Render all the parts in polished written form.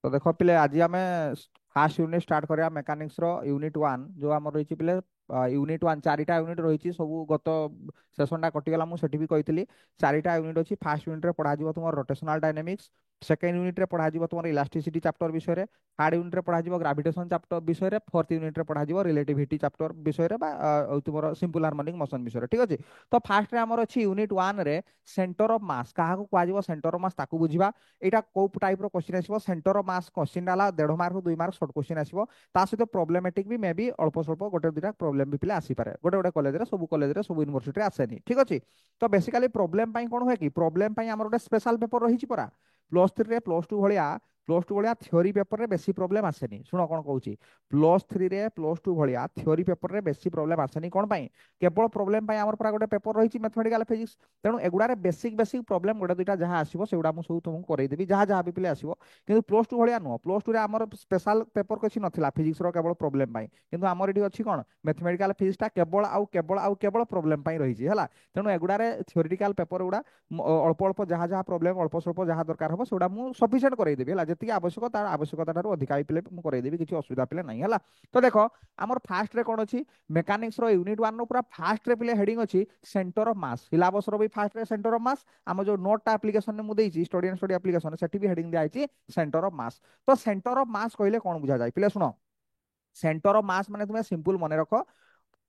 तो देख पिले आज आम फास्ट यूनिट स्टार्ट करिया मेकानिक्स रो यूनिट 1 जो आम रही पिले यूनिट 1 चारिटा यूनिट रही सब गत सेशन टा कटिगला मुझे भी कही चारिटा यूनिट अच्छी फास्ट यूनिट रे पढ़ा तुम रोटेशनल डायनेमिक्स सेकेंड यूनिट रे पढ़ा तुम इलास्टिसिटी चैप्टर विषय रे थर्ड यूनिट रे पढ़ा ग्राविटेशन चैप्टर विषय रे फोर्थ यूनिट रे पढ़ा रिलेटिविटी चैप्टर विषय रे तुम सिंपल हार्मोनिक मोशन विषय ठीक अच्छे। तो फास्ट रे आमर अच्छी यूनिट 1 रे सेंटर ऑफ मास क्या कह सेंटर ऑफ मास ताकू बुझा एटा को टाइप रो क्वेश्चन आसीबो सेंटर ऑफ मास क्वेश्चन डाला 1.5 मार्क 2 मार्क शॉर्ट क्वेश्चन आसीबो ता सहित प्रॉब्लमेटिक भी मे बी अल्प स्वल्प गोटे दुटा प्रॉब्लम भी पिला आसी पारे गोटे गोटे कॉलेज रे सब यूनिवर्सिटी रे आसेनी ठीक अछि। तो बेसिकली प्रॉब्लम पई कोन होय कि प्रॉब्लम पई हमर गोटे स्पेशल पेपर रहिछि परा +3 रे +2 भलिया थ्योरी पेपर रे बेसी प्रॉब्लम आसेनी सुनो कोन कहूची +3 रे +2 भलिया थ्योरी पेपर रे बेसी प्रॉब्लम आसेनी कोन पई केवल प्रॉब्लम पई हमर परा गोटे पेपर रहिछि मैथमेटिकल फिजिक्स तेणु एगुड़ारे बेसिक बेसिक प्रॉब्लम गोटे दुटा जहाँ आसो से मुझे तुमको करदेवी जहाँ जहाँ भी पिले आसो कि +2 भाया नुह +2 आमर स्पेशल पेपर किसी नाला फिजिक्स केवल प्रॉब्लम कि आमर ये अच्छी कौन मैथमेटिकल फिजिक्सटा केवल आउ केवल प्रॉब्लम रही है तेणु एगुड़ारे थ्योरेटिकल पेपर गुड़ा अल्प अल्प जहाँ जहाँ प्रॉब्लम अल्प स्वल्प जहाँ दरकार हम से मुझे सफिसीयंट करदेवी है जी आवश्यक तार आवश्यकता अधिका भी पिले मुझे करदेवी किसी असुविधा पिले ना है। तो देख आमर फास्ट रे कौन अच्छी मेकानिक्स यूनिट 1 रो पूरा फास्ट रे पिले हेडिंग अच्छी सेंटर ऑफ मास सिलेबस रो भी फास्ट रे सेंटर ऑफ मास आम जो नोटा एप्लिकेशन में मुझे स्टडी एंड स्टडी एप्लिकेशन से भी हेडिंग दिखाई सेंटर ऑफ मास। तो सेंटर ऑफ मास कहले कौन बुझा जाए पिले शुण सेंटर ऑफ मास माने तुम्हें सिंपल मन रख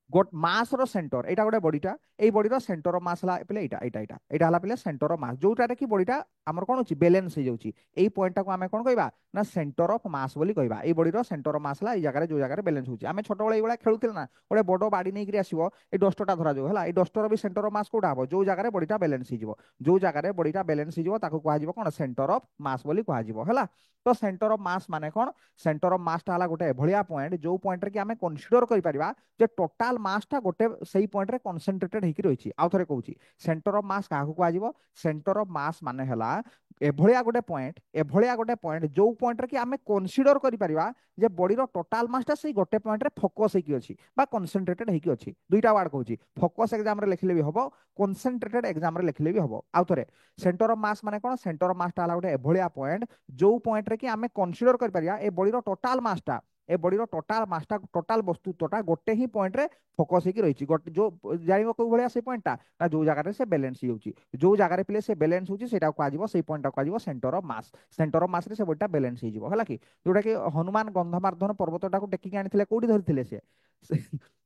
गोट मास रो सेंटर एटा गोटे बॉडीटा एई बॉडीर सेंटर ऑफ मास हला पिले एटा हला पिले सेंटर ऑफ मास जोटा कि बॉडीटा हमर कोन होची बैलेंस हो जाउची एई पॉइंट को आमे कोन कहबा ना सेंटर ऑफ मास बोली कहबा एई बॉडीर सेंटर ऑफ मास हला एई जगह जो जगह बैलेंस होची आमे छोट बळे एइबळा खेलुथिल ना गोटे बडो बाडी नै करी आसीबो ए डस्टरटा धरा जो हला ए डस्टर भी सेंटर ऑफ मास कोडा हबो जो जगह बॉडीटा बैलेंस हो जिवो जो जगह बॉडीटा बैलेंस हो जिवो ताको कहा जिवो कोन सेंटर ऑफ मास बोली कहा जिवो हला। तो सेंटर ऑफ मास माने कोन सेंटर ऑफ मास टा हला गोटे एभलिया पॉइंट जो पॉइंट रे कि आमे कंसीडर करि परिबा जे टोटाल मास टा गोटे सही पॉइंट रे कॉन्सेंट्रेटेड होकर रही आउ थे कहूँ सेंटर ऑफ मास क्या कह सेंटर ऑफ मास माने हला एभलिया गोटे पॉइंट जो पॉइंट रे कि आमे कंसीडर करि परिबा जे बॉडी रो टोटाल मास टा सही गोटे पॉइंट रे फोकस होकी अछि बा कॉन्सेंट्रेटेड होकी अछि दुईटा वर्ड कहूँ फोकस एग्जाम रे लिखले भी हबो कॉन्सेंट्रेटेड एग्जाम रे लिखले भी हबो आउ थे सेंटर ऑफ मास माने कोन सेंटर ऑफ मास टा हला गोटे एभलिया पॉइंट जो पॉइंट रे कि आमे कंसीडर करि परिबा ए बॉडी रो टोटाल मास टा ए बॉडीर टोटाल मासटा टोटाल वस्तुत्वटा गोटे ही पॉइंट रे फोकस होकर रही गोटे जो जान कौ भाया से पॉइंटा ना जो जगह से बैलेंस होची जो जगह पिले से बैलेंस होची सेटा कह से पॉइंट कह centre of mass centre of मास रे से बॉडीटा बैलेंस हो है कि जोटा कि हनुमान गंधमार्दन पर्वतटा को टेकिक आनी कौटी धरी से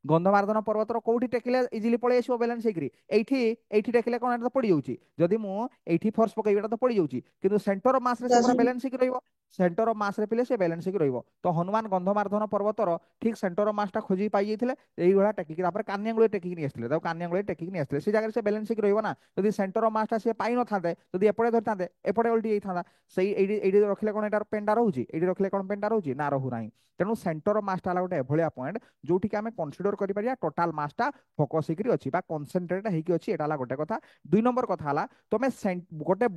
गंधमार्दन पर्वतर कौटी टेकिले इजिली पड़े आसो बैलेंस होकर टेकिले कौन तो पड़ जाऊँगी जदि मुझे फोर्स पकड़ा तो पड़ जाऊँगी कि सेंटर ऑफ मास रे से पूरा बैलेंस होकर रही सेंटर ऑफ मास रे पिले से बैलेंस होकर रही तो हनुमान गंधमार्दन पर्वतर ठीक सेंटर ऑफ मासटा खोजी पाई जाते टेकिक कान्यांगुली टेकिक नहीं आसते कान्यांगुली टेकिक नहीं आसते से जगह से बैलेंस होकर रही ना जब सेंटर ऑफ मासटा सी पाई न था जब एपटे धरी था एपटे उल्टी जाता से रखिले कौन यार पेंडा रोचे ये रखिले कौन पेंडा रोचे ना रहू ना तेणु सेंटर ऑफ मासटा गोटे एभलिया पॉइंट जोटि आम कंसीडर करिया टोटाल मासटा फोकस होकर अच्छी कनसेंट्रेट होकर अच्छी एटा गोटे कथा। 2 नंबर कथा तुम गोटे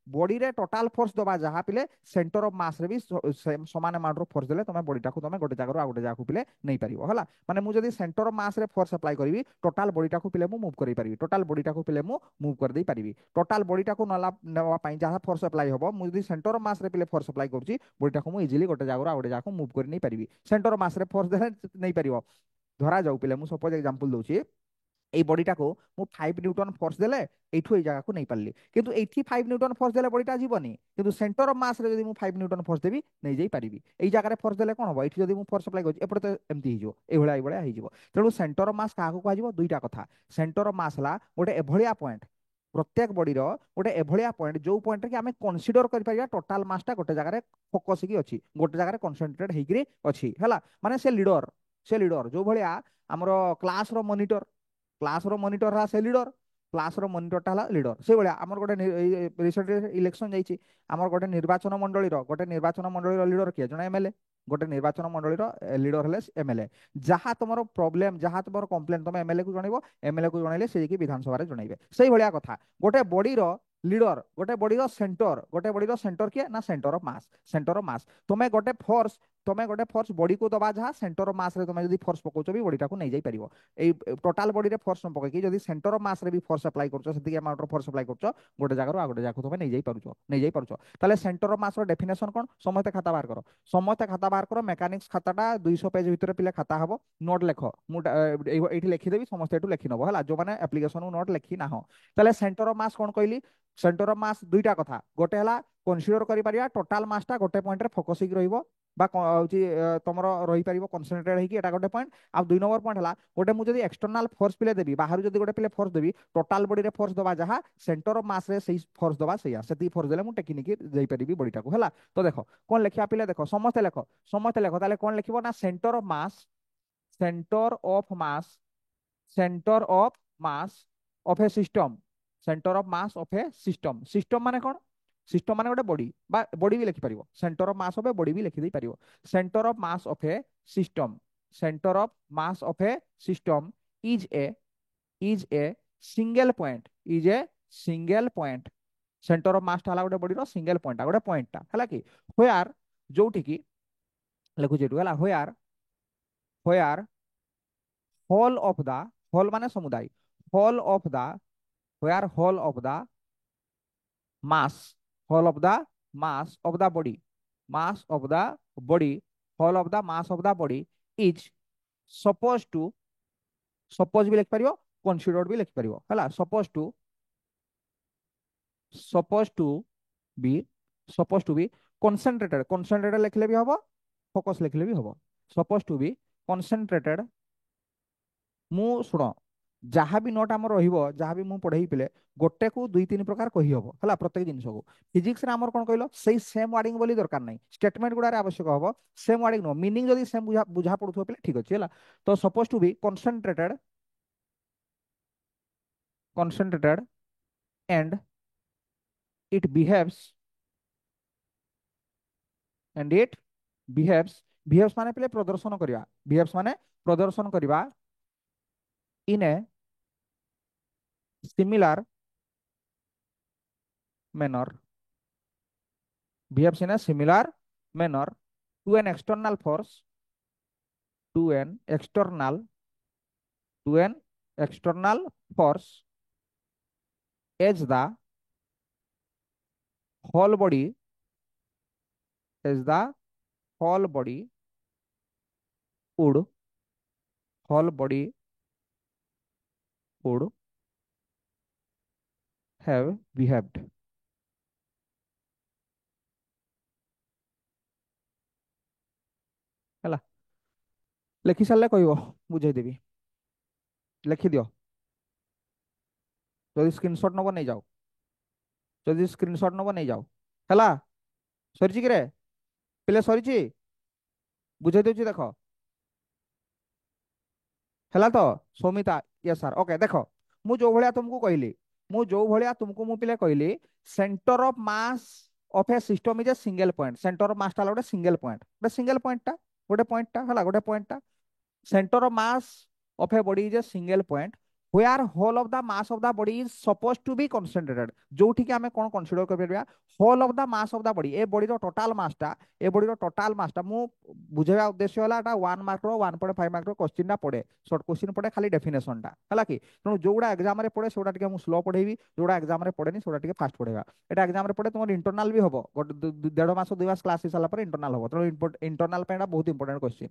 बॉडी रे टोटाल फोर्स दबा जहाँ पिले सेंटर ऑफ मास रे भी समान अमाउंट रो फोर्स देले तुम बॉडीटा को तुम गोटे जगह गोटे जगह पिले नहीं पारिबो हला माने मु जदी सेंटर ऑफ मास रे फोर्स अप्लाई करिवि टोटाल बॉडीटा को पिले मु मूव करि पारिबि टोटाल बॉडीटा को पिले मु मूव कर देई पारिबि टोटाल बॉडीटा को नला नेवा पई जहाँ फोर्स अप्लाई होबो मु जदी सेंटर ऑफ मास रे पिले फोर्स अप्लाई करूची बॉडीटा को मु इजीली गोटे जगह गोटे जगह मूव कर नहीं पारिबि सेंटर ऑफ मास रे फोर्स देले नहीं पारिबो धरा जाऊ पिले मु सपोज एग्जांपल दोची এই বডিটা কো মু 5 নিউটন ফোর্স দেলে এইঠু এই জায়গা কো নেই পারলি কিন্তু এইটি 5 নিউটন ফোর্স দেলে বডিটা জীবনি কিন্তু সেন্টার অফ মাস রে যদি মু 5 নিউটন ফোর্স দেবি নেই যাই পারিবি এই জায়গায় ফোর্স দেলে কোন হবো এইটি যদি মু ফোর্স অ্যাপ্লাই করছি এপটে তো এমতি হিজো এইভଳିଆ হিজো তেণু সেন্টার অফ মাস কাহাকো কুহাଯିବ দুইটা কথা সেন্টার অফ মাস হলা গোটে এভଳିଆ পয়েंट प्रत्येक बॉडीर गोटे एभलिया पॉइंट जो पॉइंट रे कि आमे कंसीडर करि परिया टोटाल मासटा गोटे जगह फोकस की अछि गोटे जगह कॉन्सेंट्रेट हेकरी अछि हला माने से लीडर जो भलिया हमरो क्लास रो मॉनिटर क्लास रो मॉनिटर हा से लीडर क्लास रो मॉनिटर टा लीडर से भलिया हमर गोटे रिसेंट इलेक्शन जाईची हमर गोटे निर्वाचन मंडली रो लीडर किए जने एमएलए गोटे निर्वाचन मंडली लीडर हेले एमएलए जहाँ तुम प्रॉब्लम जहाँ तुम कंप्लेन तुम एमएलए को जनइबो एमएलए को जनइले से विधानसभा रे जनइबे सेही भलिया कथा गोटे बॉडी रो लीडर गोटे बॉडी रो सेंटर किए ना सेंटर ऑफ मास तुमे गोटे फोर्स तुम्हें गोटे फोर्स बॉडी को दबा जहाँ सेंटर ऑफ मास रे तुम्हें जदी फोर्स पकोच भी बॉडी टाको नहीं जाई परिबो ए टोटल बॉडी रे फोर्स न पकै कि जदी सेंटर ऑफ मास रे भी फोर्स अप्लाई करछो सेति अमाउंट रो फोर्स अप्लाई करछो गोटे जगह रो आ गोटे जगह तुम्हें नहीं जाई पारुछो ताले सेंटर ऑफ मास रो डेफिनेशन कोन समस्त खाता बाहर करो समस्त खाता बाहर करो मेकानिक्स खाताटा 200 पेज भितर पिले खाता हबो नोट लेख मु एठी लिखि देबी समस्त एटू लिखि नबो हला जो माने एप्लीकेशन नोट लिखि ना हो ताले सेंटर ऑफ मास कोन कहली सेंटर ऑफ मास दुईटा कथा गोटे हला कन्सिडर करि परिया टोटल मासटा गोटे पॉइंट रे फोकस हिक रहिबो बा होची तमरो रहि परिबो कन्संट्रेटेड हेकी एटा गोटे पॉइंट आ दुई नंबर पॉइंट हला गोटे मु जदी एक्सटर्नल फोर्स पिले देबी बाहर जदी गोटे पिले फोर्स देबी टोटल बॉडी रे फोर्स दबा जहा सेंटर ऑफ मास रे सेही फोर्स दबा सेया सेती फोर्स देले मु टेक्निक जाई परिबी बॉडी टाको हला तो देखो कोन लेखिया पिले देखो समस्त लेखो ताले कोन लिखिबो ना centre of mass centre of mass of a system centre of mass of a system system माने कोन सिस्टम माने गोटे बॉडी बा बॉडी भी लिखि परिबो centre of mass of a body भी लिखि देई परिबो centre of mass of a system centre of mass of a system is a is a single point is a single point centre of mass हला गोटे body रो single point गोटे point ता हला कि व्हेयर जोठी की लिखु जेटु हला where whole of the whole माने समुदाय whole of the where whole of the mass whole of the mass of the body mass of the body whole of the mass of the body is supposed to suppose भी लिख परियो considered भी लिख परियो हला supposed to be supposed to be concentrated लिखले भी हबो focus लिखले भी हबो supposed to be concentrated मु सुनो जहाँ भी नोट आम रहा भी मुझे पढ़े पिले गोटे को दुई तीन प्रकार कही हम है प्रत्येक जिन को फिजिक्स रे आमर कौन कहल से सेम वार्डिंग बोली दरकार नहीं स्टेटमेंट गुड़ा आवश्यक हम सेम वार्डिंग नुह मीनिंग जब सेम बुझा पड़ुव पे ठीक अच्छे है तो suppose to be concentrated and it behaves and it behaves माने पहले प्रदर्शन करवा in a similar manner behaves in a similar manner to an external force to an external to an external force as the whole body as the whole body would whole body would have behaved ହେଲା ଲେଖି ସାରିଲେ କହିବ ବୁଝେଇଦେବି ଲେଖିଦିଅ ଯଦି screenshot ନବ ନେଇଯାଅ ଯଦି screenshot ନବ ନେଇଯାଅ ହେଲା ସରିଛି କିରେ ପିଲେ ସରିଛି ବୁଝେଇ ଦେଉଛି ଦେଖ ହେଲା ତ ସୌମିତା यस सर ओके देखो मु जो भलिया तुमको कहली मु जो भलिया तुमको मु पिले कहली centre of mass of a system is a single point centre of mass टा गोटे सिंगल पॉइंट टा गोटे पॉइंट टा center of mass of a body is a single point where whole of the mass of the body is supposed to be concentrated जोठी के हमें कौन consider कर परिया whole of the mass of the body ए body रो total mass टा मु बुझेबा उद्देश्य होला एटा 1 मार्क रो 1.5 मार्क रो क्वेश्चन ना पड़े शॉर्ट क्वेश्चन पड़े खाली डेफिनेशन टा हला कि तनो जोडा एग्जाम रे पड़े सोडा टिके मु स्लो पढेबी जोडा एग्जाम रे पड़ेनी सोडा टिके फास्ट पढेबा एटा एग्जाम रे पड़े तुम इंटरनल भी हबो 1.5 मास 2 मास क्लास हिसाला पर इंटरनल हबो तनो इंटरनल पेडा बहुत important question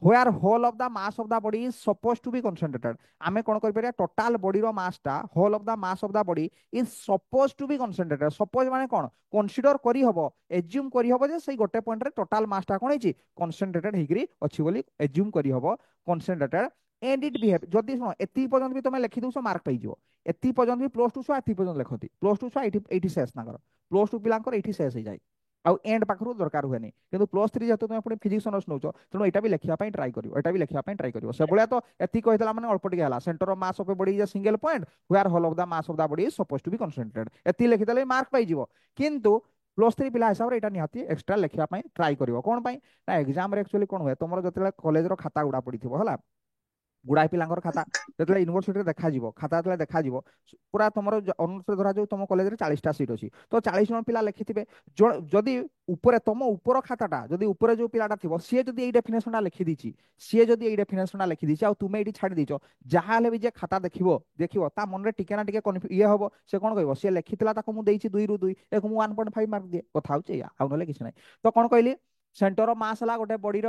where whole of the mass of the body is supposed to be concentrated आमे कोन कर परिया टोटल बॉडी रो मास टा whole of the mass of the body is supposed to be concentrated suppose माने कोन consider करी हबो assume करी हबो जे सही गोटे पॉइंट रे टोटल मास टा कोन हिची कंसंट्रेटेड हिग्री अछि बोली एज्यूम करी हबो कंसंट्रेटेड एंड इट बिहेव जदी सुनो एती पर्यंत भी तुमे लिखि दोसो मार्क पाइ जिवो एती पर्यंत भी +2 छुआ एती पर्यंत लिखती +2 छुआ एठी शेष ना करो +2 पिलांकर एठी शेष हो जाय आउ एंड पाखरु दरकार हुए नहीं किंतु +3 जेतो तुम पुनी फिजिक्स ऑनर्स नउचो तनो एटा भी लिखिया पई ट्राई करियो से भलिया तो एती कहितला माने अल्प टिके हला centre of mass of a body is a single point where whole of the mass of the body is supposed to be concentrated एती लिखितले मार्क पाई जिवो किंतु +3 पिला हिसाब रे एटा निहाती एक्स्ट्रा लिखिया पई ट्राई करियो कोन पई ना एग्जाम रे एक्चुअली कोन हुए तमरो जतले कॉलेज रो खाता गुडा पडिथिबो हला गुड़ाए पिलांकर खाता जो यूनिवर्सिटी देखा खाता जो देखा पूरा तुम अनुसार धरा जाऊ तुम कॉलेज 40टा सीट अच्छी तो 40 जन पिला लिखिथे जदि ऊपर तुम ऊपर खाताटा जदि ऊपर जो पिलाटा थी सी जदि ये डेफिनेशनटा लिखिदी सी जदि ये डेफिनेशनटा लिखिदी आ तुम ये छाड़ी दीच जहाँ भी जे खाता देखो ता मन में टिके ना टिके ये हम से कौन कह सी लिखिला मुझे 2 ରୁ 2 एक 1.5 मार्क दिए कथा हो कि ना तो कौन कहली सेंटर ऑफ मास है गोटे बॉडी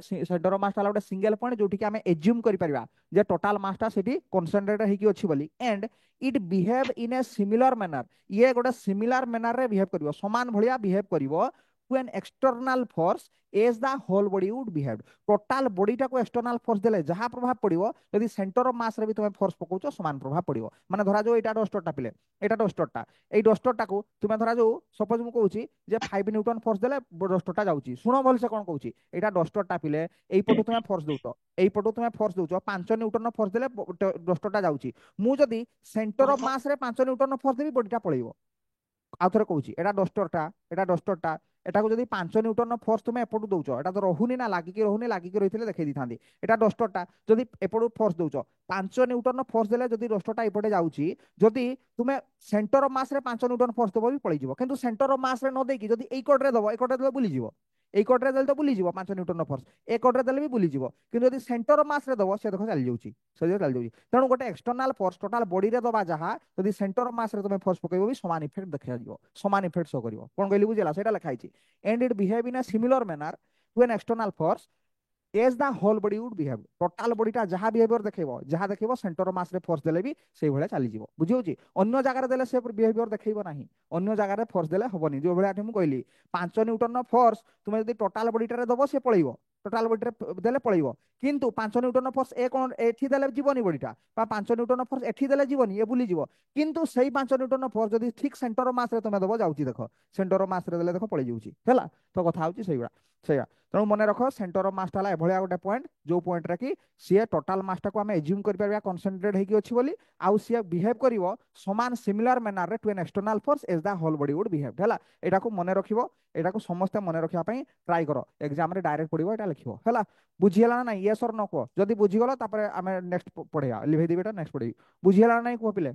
सेंटर ऑफ मास है गोटे सिंगल पॉइंट जोठी आम एज्यूम करिपरिबा जे टोटाल मासटा सेठी कॉन्सेंट्रेट होइकी अछि बोली and it behave in a similar manner ये गोटे सिमिलर मैनर रे बिहेव करिवो समान भलिया बिहेव करिवो to an external force as the whole body would behave total body टा को एक्सटर्नाल फोर्स देले जहां प्रभाव पड़िवो यदि सेंटर ऑफ मास रे भी तुम फोर्स पकाउछो समान प्रभाव पड़िवो माने धरा जो एटा डस्टरटा पिले एटा डस्टरटा এই ডস্টরটাକୁ তুমি ধরা যাও সপোজ মু কହୁছি যে 5 নিউটন ফোর্স দেলে ডস্টরটা যাଉଛି শুণ ভলসে কোন কହୁଛି এটা ডস্টরটা পিলে এই পটু তুমি ফোর্স দউছ এই পটু তুমি ফোর্স দউছ 5 নিউটন ফোর্স দেলে ডস্টরটা যাଉଛି মু যদি সেন্টার অফ মাস রে 5 নিউটন ফোর্স দেবি বডিটা পଳେଇବ ଆଉ ଥରେ କହୁଛି ଏଟା ଡଷ୍ଟରଟା ଏଟାକୁ ଯଦି 5 ନିଉଟନ ଫୋର୍ସ ତୁମେ ଏପଟୁ ଦଉଛ ଏଟା ତ ରହୁନି ନା ଲାଗିକି ରହିଥିଲେ ଦେଖେଇ ଦେଇଥାନ୍ତି ଏଟା ଡଷ୍ଟରଟା ଯଦି ଏପଟୁ ଫୋର୍ସ ଦଉଛ 5 ନିଉଟନ ଫୋର୍ସ ଦେଲେ ଯଦି ଡଷ୍ଟରଟା ଏପଟେ ଯାଉଛି ଯଦି ତୁମେ ସେଣ୍ଟର ଅଫ ମାସ ରେ 5 ନିଉଟନ ଫୋର୍ସ ଦବ ବି ପଳେଇଯିବ କିନ୍ତୁ ସେଣ୍ଟର ଅଫ ମାସ ରେ ନ ଦେଇକି ଯଦି ଏଇ କଡରେ ଦବ ଏଇ କଡରେ ଦେଲେ ବୁଲିଯିବ এই কটরে দেলে তো বুলিଯିବ 5 নিউটন ফোর্স এ কটরে দেলে ବି ବୁଲିଯିବ কিন্তু যদি সেন্টর মাস রে দব সে দেখো চালি যাଉଛି ସେ ଚାଲି ଯାଉଛି ତେଣୁ ଗୋଟେ ଏକ୍ସଟର୍ନାଲ ଫୋର୍ସ ଟୋଟାଲ ବଡିରେ ଦବା ଯାହା ଯଦି ସେଣ୍ଟର ମାସ ରେ ତମେ ଫୋର୍ସ ପକେଇବ ବି ସମାନ ଇଫେକ୍ଟ ଦେଖାଯିବ ସମାନ ଇଫେକ୍ଟ ଶୋ କରିବ କଣ କହିଲି ବୁଝିଲା ସେଇଟା ଲେଖା ହେଇଛି and it behave in a similar manner to an external force as the whole body would behave total बॉडीटा जहाँ बिहेवियर देखो जहाँ देखो सेंटर मास रे फोर्स देले भी से भाया चलीज बुझी अन्य जगार देले से बिहेवियर देखो ना अन्य जगार फोर्स देले हेनी जो भाया मुझे कहली 5 निउटन फोर्स तुम्हें जब टोटाल बॉडीटारे दब से पड़ो टोटाल बॉडी देले पड़ो किंतु 5 निउटन फोर्स ए कौन एठी देले जीवनी बॉडीटा 5 निउटन फोर्स एठी देले जीवनी ये बुलीजिव किंतु सेई 5 निउटन फोर्स जदि ठीक सेंटर मास रे तुम दब जाऊँगी देख सेंटर मास रे देले देख पड़े जाऊँगी तो कथा होची सेइबा सेया तेणु मन रख सेंटर ऑफ मासटा है एभलिया गोटे पॉइंट जो पॉइंट रे कि सी टोटाल मासटा को आम एज्यूम कर परिबा कॉन्सेंट्रेट होइकी अछि बोली आउ सी बिहेव करिवो समान सिमिलर मैनर रे to an external force as the whole body would behave हैला एटा को मन रखिवो एटा को समस्त मन रखिया पई ट्राई करो एग्जाम रे डायरेक्ट पडिवो एटा लिखिवो हैला बुझी हला ना यस और नो को जदी बुझी गलो तापरे आमे नेक्स्ट पढिया लिभे दिबे एटा नेक्स्ट पढी बुझी हला ना को पिले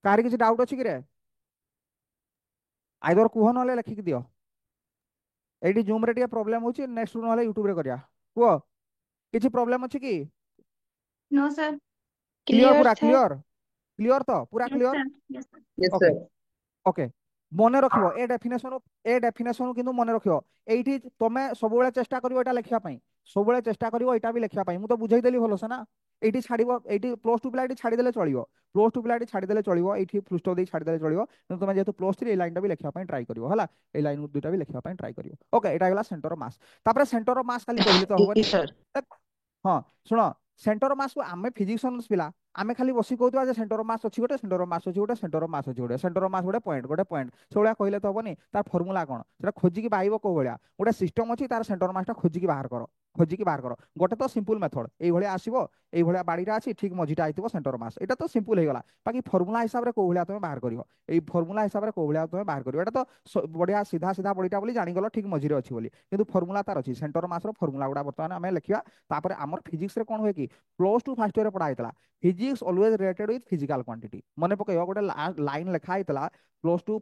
कारी किछि डाउट अछि कि रे आइदर कुह नले लिखि दियो एटी जूम रे प्रोब्लेम होची नेक्स्ट ना यूट्यूब रे करिया कुह किछि प्रॉब्लम अछि कि नो सर क्लियर क्लियर पूरा है। क्लियर क्लियर तो पूरा yes clear sir yes sir. Yes okay sir. Okay मन रखियो ए डेफिनेशन किंतु मन रखियो एठी तमे सबुबेले चेष्टा करिवो एटा लिखिया पई सबुबेले चेष्टा करिवो एटा भी लिखिया पई मु तो बुझाई देली भलो से ना एठी छाड़िबो एठी प्लस 2 पिला एठी छाड़ी देले चलिबो प्लस 2 पिला एठी छाड़ी देले चलिबो एठी फुल स्टॉप दे छाड़ी देले चलिबो किंतु तमे जेतु प्लस 3 ए लाइन टा भी लिखिया पई ट्राई करिवो हला ए लाइन दुटा भी लिखिया पई ट्राई करिवो ओके एटा गला सेंटर ऑफ मास तापर सेंटर ऑफ मास खाली कहले तो जी होबनी सर। हाँ शुण सेंटर मास को आम फिजिक्स पिला आम खाली बस कहते हैं सेंटर मास अच्छी गोटे सेंटर मास अच्छी गोटे सेंटर मास अच्छी गोटे सेंटर मास गोटे पॉइंट से भाया कहले तो हेनी तार फर्मुला कौन से खोजिकी बाहर कौ भाया गोटे सिस्टम अच्छी तार सेंटर मासटा खोजिकी बाहर कर गोटे तो सिंपल मेथड ये आसो ये बाड़ीटा अच्छी ठीक मझीटा आइथिबो सेंटर मास एटा तो सिंपल हो गला बाकी फर्मुला हिसाब से कौ भाया तुम बाहर कर फर्मुला हिसाब से कौ भाया तुम बाहर कर एटा तो बढ़िया सीधा सीधा बड़ीटा बोली जानीगल ठीक मझीरे अच्छी बोली किंतु फर्मुला तार अच्छी सेंटर मास फर्मुला गुड़ा बर्तमान आम लिखा तापर आमर फिजिक्स रे कौन हुए कि प्लस 2 फर्स्ट ईयर पढ़ा होता physics always related with physical quantity मन पकड़ गोटे लाइन लिखा होता plus two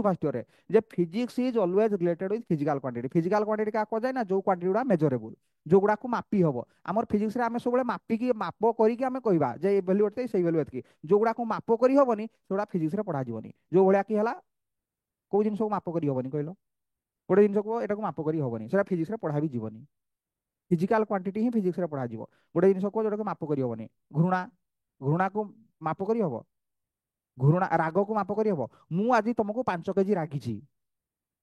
first year J physics is always related with physical quantity क्या कह जाए ना जो क्वांटिटी गुड़ा मेजरेबल जो गुड़ा मापी हम आम फिजिक्स रे आम सब मापिकी माप करके आम कहवा जे ये भैल्यू एत से भैल्यू एतकी जो गुड़ा माप कर हेनी से फिजिक्स रे पढ़ा जीवनी जो भाया कि है कौ जिन को माप कर हेनी कहल गोटे जिन को यहाँ माप कर हेनी से फिजिक्स रे पढ़ा भी जीवनी फिजिकल क्वांटिटी ही फिजिक्स रे पढ़ा जीवो गोटे जिन को जोटा माप कर हेनी घृणा घृणा को माप कर हम घृणा राग को माप कर हम मु आज तुमको 5 केजी रागी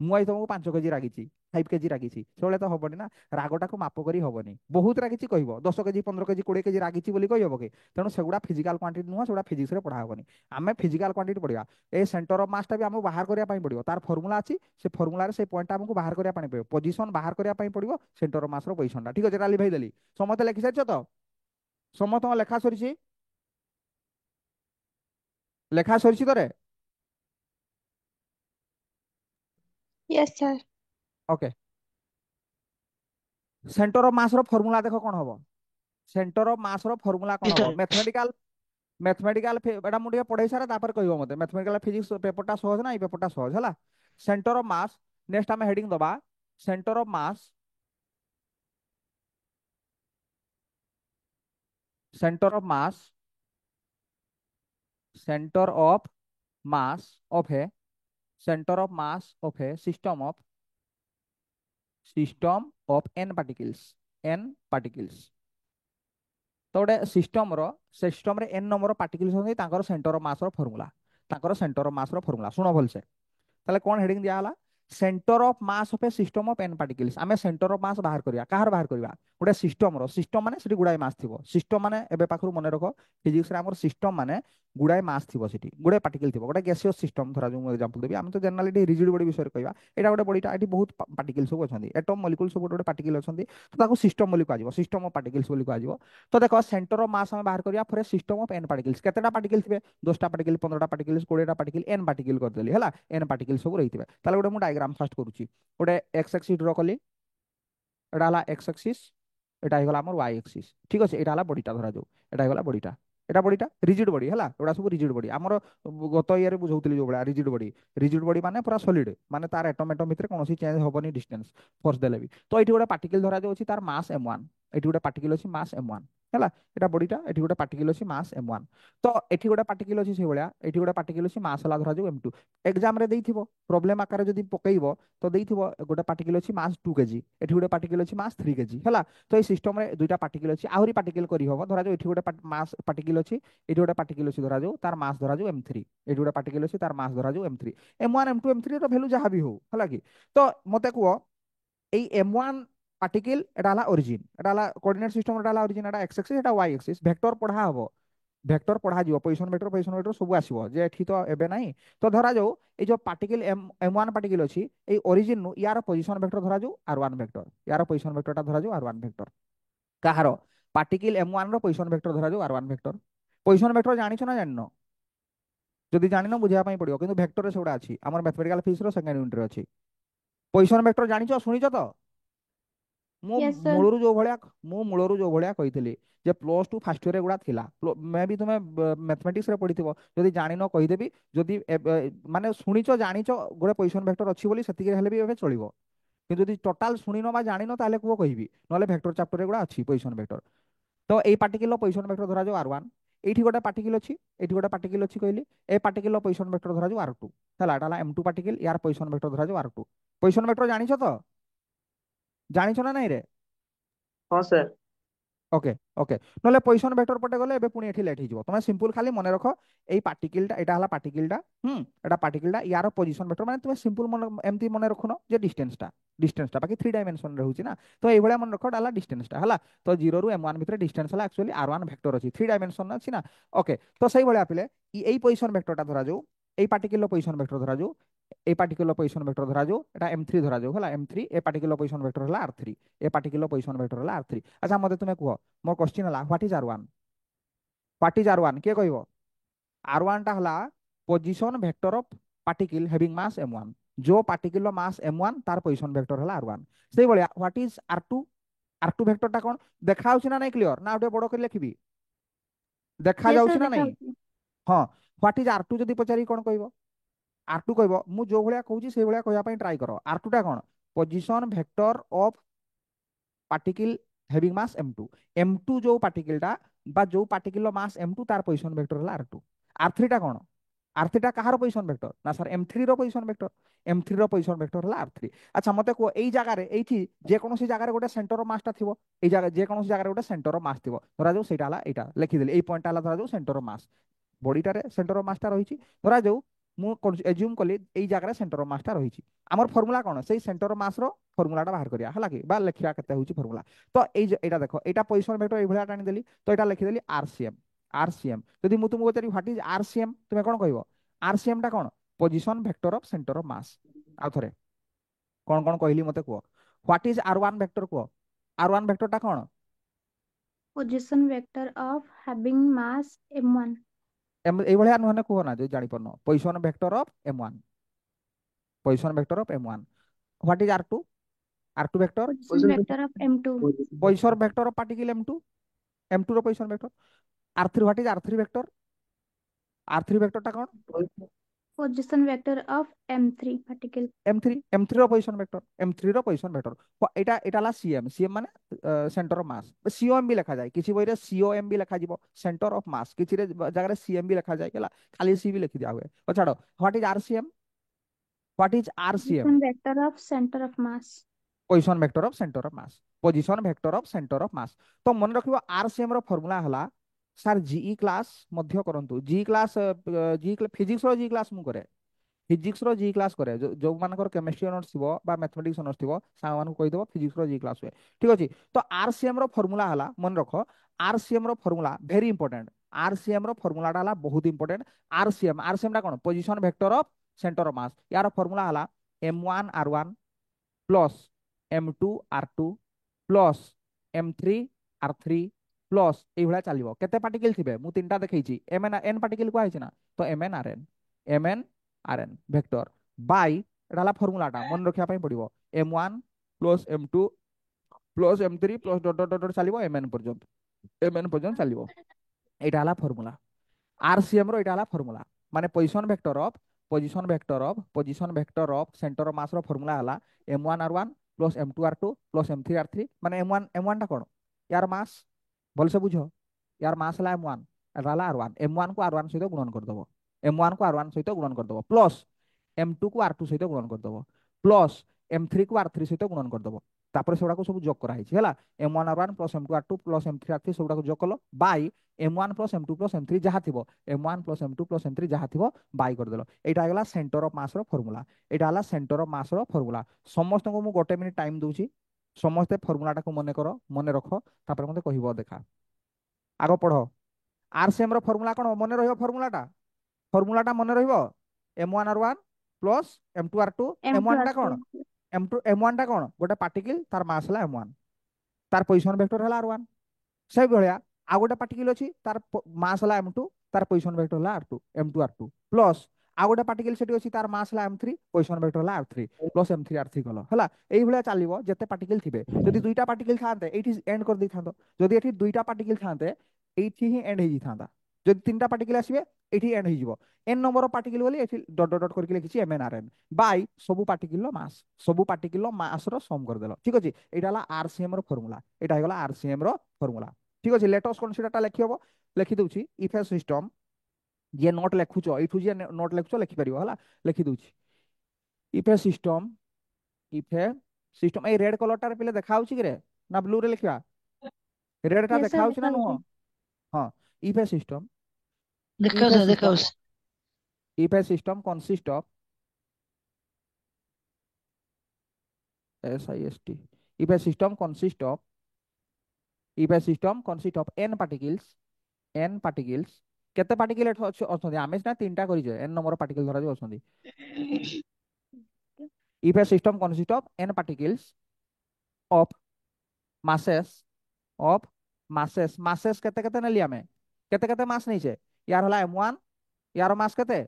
मुझे तुमको 5 केजी रागी 5 केजी रागी से तो हेनी ना रागटा को माप कर हेनी बहुत रागी कह 10 केजी 15 केजी 20 केजी रागी बोली कही हम कि तेणु सेगुड़ा फिजिकल क्वांटिटी नुह से फिजिक्स रे पढ़ा हेनी आम फिजिकल क्वांटिटी पढ़ा ए सेंटर ऑफ मासटा भी आमको बाहर करने पड़ो तार फर्मुला अच्छी से फर्मुला से पॉइंट आमको बाहर करने पड़ो पोजिशन बाहर करने पड़ो सेंटर ऑफ मास पोजिशन ठीक अच्छे लिखाई देली समस्त लिखि सारी तो समस्त लेखा सरी लेखा सरी तो रे yes sir. Okay centre of mass formula देख कौन हम सेंटर ऑफ मास रो फार्मूला कोन हबो मैथमेटिकल मैथमेटिकल एटा मु पढ़ाई सारा तापर कहबो मते मैथमेटिकल फिजिक्स पेपरटा सहज ना ई पेपरटा सहज हला सेंटर ऑफ मास नेक्स्ट आम हेडिंग दबा centre of mass centre of mass centre of mass of है सेंटर ऑफ मास ऑफ है सिस्टम ऑफ एन पार्टिकल्स तो गोटे सिस्टम रे एन नंबर पार्टिकल्स होती centre of mass centre of mass formula शुण भलसे ताले कौन हेडिंग दिया हला centre of mass of a system of n particles आमे सेंटर ऑफ मास बाहर करिया काहर बाहर करिया गोटे सिस्टम माने सेठी गुडाई मास थिबो सिस्टम माने एबे पाखरु मने रखो फिजिक्स रे हमर सिस्टम माने गुडाई मास थिबो सेठी गुडे पार्टिकल थिबो गोटे गैसियस सिस्टम धरा जो एग्जांपल देबी हम तो जनरली रिजिड बॉडी विषय कहबा एटा गोटे बॉडीटा एठी बहुत पार्टिकल सब अछंदी एटम मॉलिक्यूल सब गोटे पार्टिकल अछंदी तो ताको सिस्टम बोली कहजिवो सिस्टम ऑफ पार्टिकल्स बोली कहजिवो तो देखो सेंटर ऑफ मास हम बाहर करिया for a system of n particles केतेटा पार्टिकल थिबे 10टा पार्टिकल 15टा पार्टिकल 20टा पार्टिकल एन पार्टिकल कर देली हला एन पार्टिकल सब रहिथिबे ताले गोटे मु डायग्राम फर्स्ट करूची गोटे एक्स एक्सिस ड्र कली एटा हला एक्स एक्सिस एटा हिगला हमर वाई एक्सिस ठीक अछि एटा हला बॉडीटा धरा जाऊ एटा हिगला बॉडीटा एटा बॉडीटा रिजिड बॉडी हला एटा सब रिजिड बॉडी हमर गत ईयर रे बुझौतली जो बडा रिजिड बॉडी माने पूरा सॉलिड माने तार एटम एटम भितर कोनोसी चेंज होबनी डिस्टेंस फोर्स देले भी तो एठी गोटे पार्टिकल धरा जाऊ छी तार मास m1 एठी गोटे पार्टिकल अछि मास m1 हला एटा बॉडीटा एठी गोटे पार्टिकल अछि मास m1 तो एठी गोटे पार्टिकल अछि से भलिया एठी गोटे पार्टिकल अछि मास हला धरा जाऊ m2 एग्जाम रे देइथिबो प्रॉब्लम आकार जदी पकेइबो तो देइथिबो गोटे पार्टिकल अछि मास 2 केजी एठी गोटे पार्टिकल अछि मास 3 केजी हला तो ए सिस्टम रे दुईटा पार्टिकल अछि आहुरी पार्टिकल करी हबो धरा जाऊ एठी गोटे मास पार्टिकल अछि एठी गोटे पार्टिकल अछि धरा जाऊ तार मास धरा जाऊ m3 एठी गोटे पार्टिकल अछि तार मास धरा जाऊ m3 m1 m2 m3 रो वैल्यू जहां भी हो हला कि तो मते कुओ এই m1 পার্টিকেল এটা হলা অরিজিন এটা হলা কোঅর্ডিনেট সিস্টেম এটা হলা অরিজিন এটা এক্স এক্সিস এটা ওয়াই এক্সিস ভেক্টর পঢ়া হবো ভেক্টর পঢ়া যাব পজিশন ভেক্টর সবু আসিব যে এঠি তো এবে নাই তো ধরা যাও এই যে পার্টিকেল m1 পার্টিকেল ଅଛି এই অরিজিন নু ইয়ার পজিশন ভেক্টর ধরা যাও r1 ভেক্টর ইয়ার পজিশন ভেক্টরটা ধরা যাও r1 ভেক্টর কাହାର পার্টিকেল m1 ର পজিশন ভেক্টর ধরা যাও r1 ভেক্টর পজিশন ভেক্টর জানিছ না জানিন যদি জানিন বুঝিবা পাই পড়িব কিন্তু ভেক্টরে সেগুড়া আছে আমার ম্যাথমেটিক্যাল ফিজিক্স ର সেকেন্ড यूनिट ରେ ଅଛି পজিশন ভেক্টর জানিছ শুনিছ তো ମୁଁ यस सर। ମୂଳରୁ ଯୋଉ ଭଳିଆ ମୁଁ ମୂଳରୁ ଯୋଉ ଭଳିଆ କହିଥିଲି ଯେ +2 ଫାର୍ଷ୍ଟ ଇୟର ଏଗୁଡା ଥିଲା ମେ ବି ତୁମେ ମ୍ୟାଥମେଟିକ୍ସ ରେ ପଢିଥିବ ଯଦି ଜାଣିନ କହିଦେବି ଯଦି ମାନେ ଶୁଣିଛ ଜାଣିଛ ଗୋଟେ ପଜିସନ ଭେକ୍ଟର ଅଛି ବୋଲି ସେତିକି ହେଲେ ବି ଏବେ ଚଳିବ କିନ୍ତୁ ଯଦି ଟୋଟାଲ ଶୁଣିନ ବା ଜାଣିନ ତାହେଲେ କୁହ କହିବି ନହେଲେ ଭେକ୍ଟର ଚାପ୍ଟର ଏଗୁଡା ଅଛି ପଜିସନ ଭେକ୍ଟର ତ ଏଇ ପାର୍ଟିକଲର ପଜିସନ ଭେକ୍ଟର ଧରାଯାଉ r1 ଏଇଠି ଗୋଟେ ପାର୍ଟିକଲ ଅଛି ଏଇଠି ଗୋଟେ ପାର୍ଟିକଲ ଅଛି କହିଲି ଏ ପାର୍ଟିକଲର ପଜିସନ ଭେକ୍ଟର ଧରାଯାଉ r2 ହେଲା ଏଟା ହେଲା m2 ପାର୍ଟିକଲ ୟାର ପଜିସନ ଭେକ୍ଟର ଧରାଯାଉ r2 ପଜିସନ ଭେକ୍ଟର ଜାଣିଛ ତ ଜାଣିଛ ନା ନାଇଁ ରେ हाँ सर। ওকে ওকে নহলে পজিশন ভেক্টর পটে গলে এবে পুনি এটি লেট হয়ে যাব তুমি সিম্পল খালি মনে রাখো এই পার্টিকলটা এটা হলা পার্টিকলটা এটা পার্টিকলটা ইয়ার পজিশন ভেক্টর মানে তুমি সিম্পল মনে এমতি মনে রাখুন যে ডিস্টেন্সটা বাকি 3 ডাইমেনশন রে হচ্ছে না তো এইভাবে মনে রাখো এটা হলা ডিস্টেন্সটা হলা তো 0 রু m1 ভিতরে ডিস্টেন্স হলা एक्चुअली r1 ভেক্টর আছে 3 ডাইমেনশন আছে না ওকে তো সেইভাবে পিলে এই পজিশন ভেক্টরটা ধরা যাও এই পার্টিকলর পজিশন ভেক্টর ধরা যাও এই পার্টিকুলার পজিশন ভেক্টর ধরা যাও এটা m3 ধরা যাও হলা m3 a particular position vector হলা r3 a particular position vector হলা r3 আচ্ছা মতে তুমি কুহ মোর কোশ্চিন হলা হোয়াট ইজ r1 কে কইব r1 টা হলা position vector of particle having mass m1 जो পার্টিকলর মাস m1 তার পজিশন ভেক্টর হলা r1 সেই ভলিয়া হোয়াট ইজ r2 ভেক্টরটা কোন দেখা হচ্ছে না নাই ক্লিয়ার না ওটা বড় করে লিখিবি দেখা यस যাচ্ছে सर না देखा নাই হ্যাঁ হোয়াট ইজ r2 যদি পচারি কোন কইব r2 কইব মু जो ভলিয়া কହୁছি সেই ভলিয়া কইয়া পাই ট্রাই কর r2 টা কোন position vector of particle having mass m2 जो পার্টিকলটা বা जो পার্টিকলর মাস m2 তার পজিশন ভেক্টর হলা r2 r3 টা কোন r3 টা কাহার পজিশন ভেক্টর না স্যার m3 র পজিশন ভেক্টর m3 র পজিশন ভেক্টর হলা r3 আচ্ছা মতে কো এই জায়গারে এইটি যে কোনসি জায়গারে গোটে সেন্টার অফ মাসটা থিব এই জায়গা যে কোনসি জায়গারে গোটে সেন্টার অফ মাস থিব ধরা যাও সেটা হলা এটা লিখি দেলি এই পয়েন্টটা হলা ধরা যাও সেন্টার অফ মাস বডিটারে সেন্টার অফ মাসটা রহিছি ধরা যাও মু এজ্যুম কলি এই জায়গারে সেন্টার অফ মাসটা রহিছি আমার ফর্মুলা কোন সেই সেন্টার অফ মাস র ফর্মুলাটা বাহার করিয়া হলা কি বা লেখিয়া কেতে হଉଛି ফর্মুলা তো এই যে এটা দেখো এটা পজিশন ভেক্টর এই ভলিয়া টানি দেলি তো এটা লিখি দেলি আরসিএম যদি মু তুমি পচারি হোয়াট ইজ আরসিএম তুমি কোন কইব আরসিএম টা কোন position vector of centre of mass আউ থরে কোন কোন কইলি মতে কুহ হোয়াট ইজ r1 ভেক্টর কুহ r1 ভেক্টরটা কোন position vector of having mass m1। এই ভলিয়া নহনে কুহ না যদি জানি পড়ন position vector of m1 what is r2 vector position vector of m2। Position vector of particle m2 m2 ର position vector. r3 what is r3 vector? r3 ଭେକ୍ଟରଟା କଣ? Position vector of M3 particle. m3 ର position vector, m3 ର position vector. ଏଟା ଏଟା ହେଲା cm ମାନେ centre of mass. com ବି ଲେଖାଯାଏ, କିଛି ବହିରେ com ବି ଲେଖାଯିବ, ସେଣ୍ଟର ଅଫ ମାସ୍। କିଛି ଜାଗାରେ cm ବି ଲେଖାଯାଏ ହେଲା, ଖାଲି c ବି ଲେଖି ଦିଆ ହୁଏ। ଛାଡ, what is rcm? what is rcm? Position vector of center of mass. Position vector of centre of mass. Position vector of centre of mass. তো মনে রাখিব আরসিএম র ফর্মুলা হলা, স্যার জিই ক্লাস মধ্য করন্তু। জিই ক্লাস ফিজিক্স র GE class মু করে, physics র জি ক্লাস করে। जो मानकर केमिस्ट्री ऑनर्स थिबो बा मैथमेटिक्स ऑनर्स थिबो, सा मान को कहि देबो फिजिक्स रो जी क्लास हुए। ठीक अछि। तो आरसीएम रो फार्मूला हला, मन रखो, आरसीएम रो फार्मूला वेरी इंपोर्टेंट। आरसीएम रो फार्मूला हला बहुत इंपोर्टेंट। आरसीएम आरसीएम टा कोन? Position vector of centre of mass. यार फार्मूला हला m1 r1 plus m2 r2 plus m3 r3 plus এই ভলা চালিব। কেতে পার্টিকেল থিবে? মু তিনটা দেখাইছি, mn n পার্টিকেল কো আইছে না, তো mn rn ভেক্টর বাই এটা হলা ফর্মুলাটা, মনে রাখিবা পাই পড়িব m1 plus m2 plus m3 plus dot dot dot চালিব mn পর্যন্ত চালিব। এটা হলা ফর্মুলা आरसीएम रो। এটা হলা ফর্মুলা মানে position vector of centre of mass র ফর্মুলা হলা m1 r1 plus m2 r2 plus m3 r3। মানে m1 টা কোন? ইয়ার মাস, ভালসে বুঝো, ইয়ার মাস হলা m1, এটা হলা r1। m1 को r1 সহিত গুণন করে দেব, m1 को r1 সহিত গুণন করে দেব, প্লস m2 को r2 সহিত গুণন করে দেব, প্লস m3 को r3 সহিত গুণন করে দেব। তারপরে সেগুড়াক সব যোগ করা হয়েছে হলা, m1 r1 plus m2 r2 plus m3 r3 সেগুড়াক যোগ call by m1 plus m2 plus m3 যাহা থিব, m1 plus m2 plus m3 যাহা থিব বাই করে দেল। এটা হলা সেন্টার অফ মাস র ফর্মুলা। এটা হলা সেন্টার অফ মাস র ফর্মুলা। সমস্ত মু গোটে মিনিট টাইম দউছি, সমস্তে ফর্মুলাটাকে মনে কর, মনে রখ, তারপরে মতে কহিব দেখা। আগ পড়। आरसीएम रो फॉर्मूला कोन मने रहिबो? फॉर्मूलाटा मने रहिबो m1 r1 plus m2 r2। M2 m1 टा कोन? R2. m1 टा कोन? गोटे पार्टिकल, तार मास हला m1, तार पोजीशन वेक्टर हला r1। সেই ভଳିଆ ଆଉ ଗୋଟେ ପାର୍ଟିକଲ ଅଛି, ତାର ମାସ ହେଲା m2, ତାର ପୋଜିସନ ଭେକ୍ଟର ହେଲା r2 m2 r2 ପ୍ଲସ ଆଉ ଗୋଟେ ପାର୍ଟିକଲ ସେଠି ଅଛି, ତାର ମାସ ହେଲା m3, ପୋଜିସନ ଭେକ୍ଟର ହେଲା r3 ପ୍ଲସ m3 r3 କଲ ହେଲା। ଏଇ ଭଳିଆ ଚାଲିବ ଯେତେ ପାର୍ଟିକଲ ଥିବେ। ଯଦି ଦୁଇଟା ପାର୍ଟିକଲ ଥାନ୍ତେ ଏଇଠି ଏଣ୍ଡ କରି ଦେଇଥାନ୍ତ, ଯଦି ଏଠି ଦୁଇଟା ପାର୍ଟିକଲ ଥାନ୍ତେ এইଠି ହିଁ ଏଣ୍ଡ ହେଇଯାଇଥାନ୍ତା। ଯଦି ତିନିଟା ପାର୍ଟିକଲ ଆସିବେ ଏଇଠି ଏଣ୍ଡ ହେଇଯିବ। n ନମ୍ବର ପାର୍ଟିକଲ ବୋଲି ଏଠି ଡଟ ଡଟ କରିକି ଲେଖିଛି mn rn ବାଇ ସବୁ ପାର୍ଟିକଲର ମାସ, ସବୁ ପାର୍ଟିକଲର ମାସର ସମ କରିଦେଲ। ଠିକ ଅଛି, ଏଇଟା ହେଲା आरसीएम ର ଫର୍ମୁଲା, ଏଇଟା ହେଇଗଲା आरसीएम ର ଫର୍ମୁଲା। ঠিক আছে, লেট অস কনসিডারটা লেখি হবো, লেখি দউছি। ইফ এ সিস্টম, যে নোট লেখুছ এইঠু যে নোট লেখুছ লেখি পারিব হলা, লেখি দউছি। If a system, if a system, এই রেড কলরটার পিলে দেখা হଉଛି কি রে, না ব্লু রে লেখিবা? রেডটা Yes, দেখা sir. হଉଛି না নুহ? হ্যাঁ। ইফ এ সিস্টম, দেখাও ইফ এ স্যার, সিস্টম, দেখাও। If a system consist of SIST, if a system consists of, if a system consists of n particles, n particles, কেতে পার্টিকেল অছন্তি? আমি না তিনটা করিছে, n নম্বর পার্টিকেল ধরা যাও অছন্তি। if a system consists of n particles of masses, of masses কেতে কেতে নেলি আমি, কেতে কেতে মাস নেইছে? ইয়ার হলা m1, ইয়ার মাস কেতে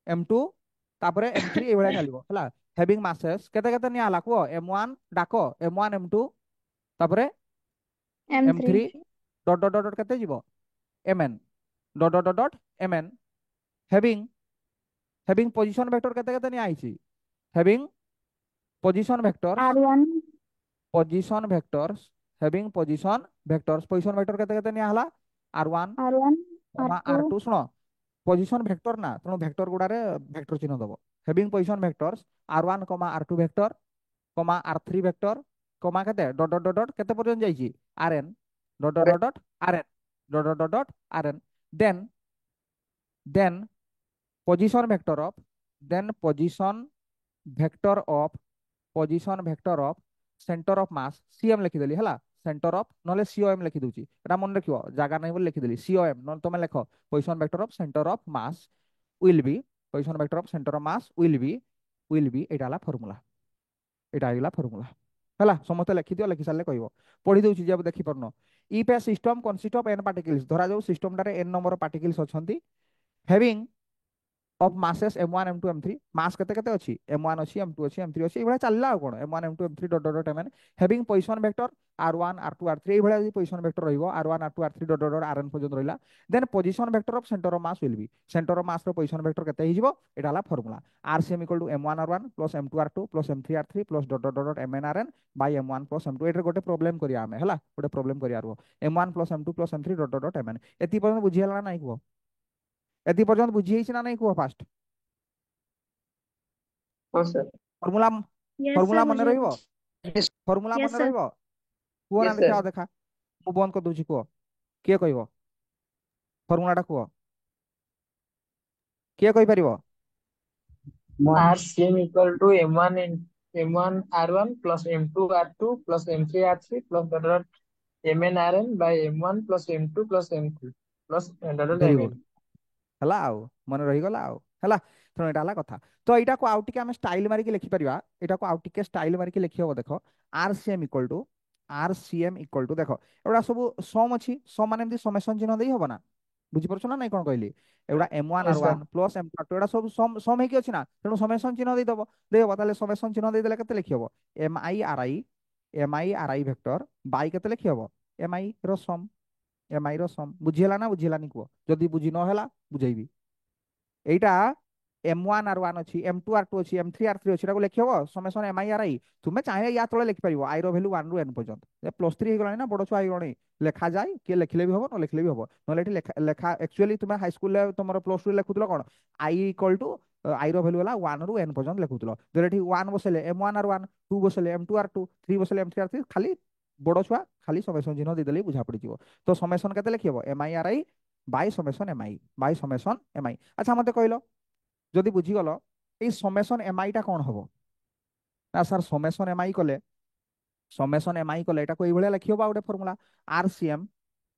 m2, তারপরে m3, এই ভଳିଆ চালিব হলা। হ্যাভিং masses কেতে কেতে নিয়া হলা কুহ? m1 ডাক, m1 m2 তারপরে M3. m3 dot dot dot dot কেতে যাব mn dot dot dot dot mn। Having having position vector কেতে কেতে নিয়া আইছি? Having position vectors, R1. Position vectors, having position vectors, position vector কেতে কেতে নিয়া হলা? r1 R1. r2। R2. শুণ, position vector না, তেমন ভেক্টর গুড়ারে ভেক্টর চিহ্ন দেব। Having position vectors r1 r2 vector r3 vector কেতে ডট ডট ডট ডট কেতে পর্যন্ত যাইছি? rn dot dot dot dot rn dot dot dot dot rn। Then then position vector of, then position vector of, position vector of centre of mass CM লিখিদেলি হলা। Centre of নহলে COM লিখি দউছি, এটা মনে রাখিব, জায়গা নাই বলে লিখিদেলি সিওএম, নহলে তুমি লেখ position vector of centre of mass will be, position vector of centre of mass will be, এটা হলা ফর্মুলা, এটা হইলা ফর্মুলা হলা। সমস্ত লেখি দিও, লেখি সারলে কইব। পড়ি দউছি যে দেখি পারন। If a system consist of n particles, ধরা যাও সিস্টমটারে n নম্বর পার্টিকলস অছন্তি, having of masses m1 m2 m3 mass केते केते अछि m1 अछि m2 अछि m3 अछि एभला चलला आ कोन m1 m2 m3 dot dot dot mn having position vector r1 r2 r3 एभला जि position vector रहिबो r1 r2 r3 dot dot dot rn पर्यंत रहिला then position vector of center of mass will be center of mass row position vector केते हिजिबो एटा हला formula rcm equal to m1 r1 plus m2 r2 plus m3 r3 plus dot dot dot dot mn rn by m1 plus m2 एटर गोटे problem करिया हमें हला गोटे problem करिया रहो m1 plus m2 plus m3 dot dot dot mn एति पर्यंत बुझी हला नाही को एति पर्यंत बुझी हिछि ना नाही को फास्ट हाँ sir. Formula Yes, sir, formula मन बुझी रहिबो पाରୁଛି। फॉर्मूला मन Yes, sir. रहिबो कुहो ना यस देखा सर। देखा मु बंद कर दोछि कुहो किए कहबो फॉर्मूलाटा कुहो किए कहि परिबो RCM equal to M1 R1 plus M2 R2 plus M3 R3 plus dot dot MN RN by M1 plus M2 plus M3 plus dot dot very good MN। हला आउ मन रहि गला आउ हला तो एटा हला कथा तो एटा को आउट के हम स्टाइल मारी के लिखि परिबा एटा को आउट के स्टाइल मारी के लिखि हो देखो आरसीएम इक्वल टू देखो एटा सब सम अछि सम माने एमती समेशन चिन्ह देई होबो ना बुझि परछ ना नै कोन कहली एटा m1 yes sir. r1 plus m2 एटा सब सम सम हे कि अछि ना तेनु समेशन चिन्ह देई दबो ताले समेशन चिन्ह देई देले केते लिखि होबो mi ri वेक्टर बाय केते लिखि होबो mi रो सम mi रो सम बुझिला ना बुझिलानी को जदी बुझि न होला बुझेइबी এইটা m1 r1 ଅଛି m2 r2 ଅଛି m3 r3 ଅଛି এটাକୁ লেখি হবো সমেশন mi ri তুমি চাইলে ইয়া তলে লিখি পারিবো i র ভ্যালু 1 রু n পর্যন্ত যে +3 হই গলানি না বড় ছুয়া হই গলানি লেখা যায় কি লেখিলে বি হবো ন লেখিলে বি হবো নহলে এটি লেখা লেখা एक्चुअली তুমি হাই স্কুলে তোমার +2 লেখুতলো কোন i ইকুয়াল টু i র ভ্যালু হলা 1 রু n পর্যন্ত লেখুতলো যদি এটি 1 বসাইলে m1 r1 2 বসাইলে m2 r2 3 বসাইলে m3 r3 খালি বড় ছুয়া খালি সমেশন চিহ্ন দিয়ে দেলেই বুঝা পড়ি ଯିବ তো সমেশন কেতে লিখি হবো mi ri by summation mi by summation mi আচ্ছা মতে কইলো যদি বুঝিগল এই সমেশন এমআইটা কোন হবো না স্যার সমেশন এমআই কলে এটা কই ভলিয়া লিখি হবো গোটে ফর্মুলা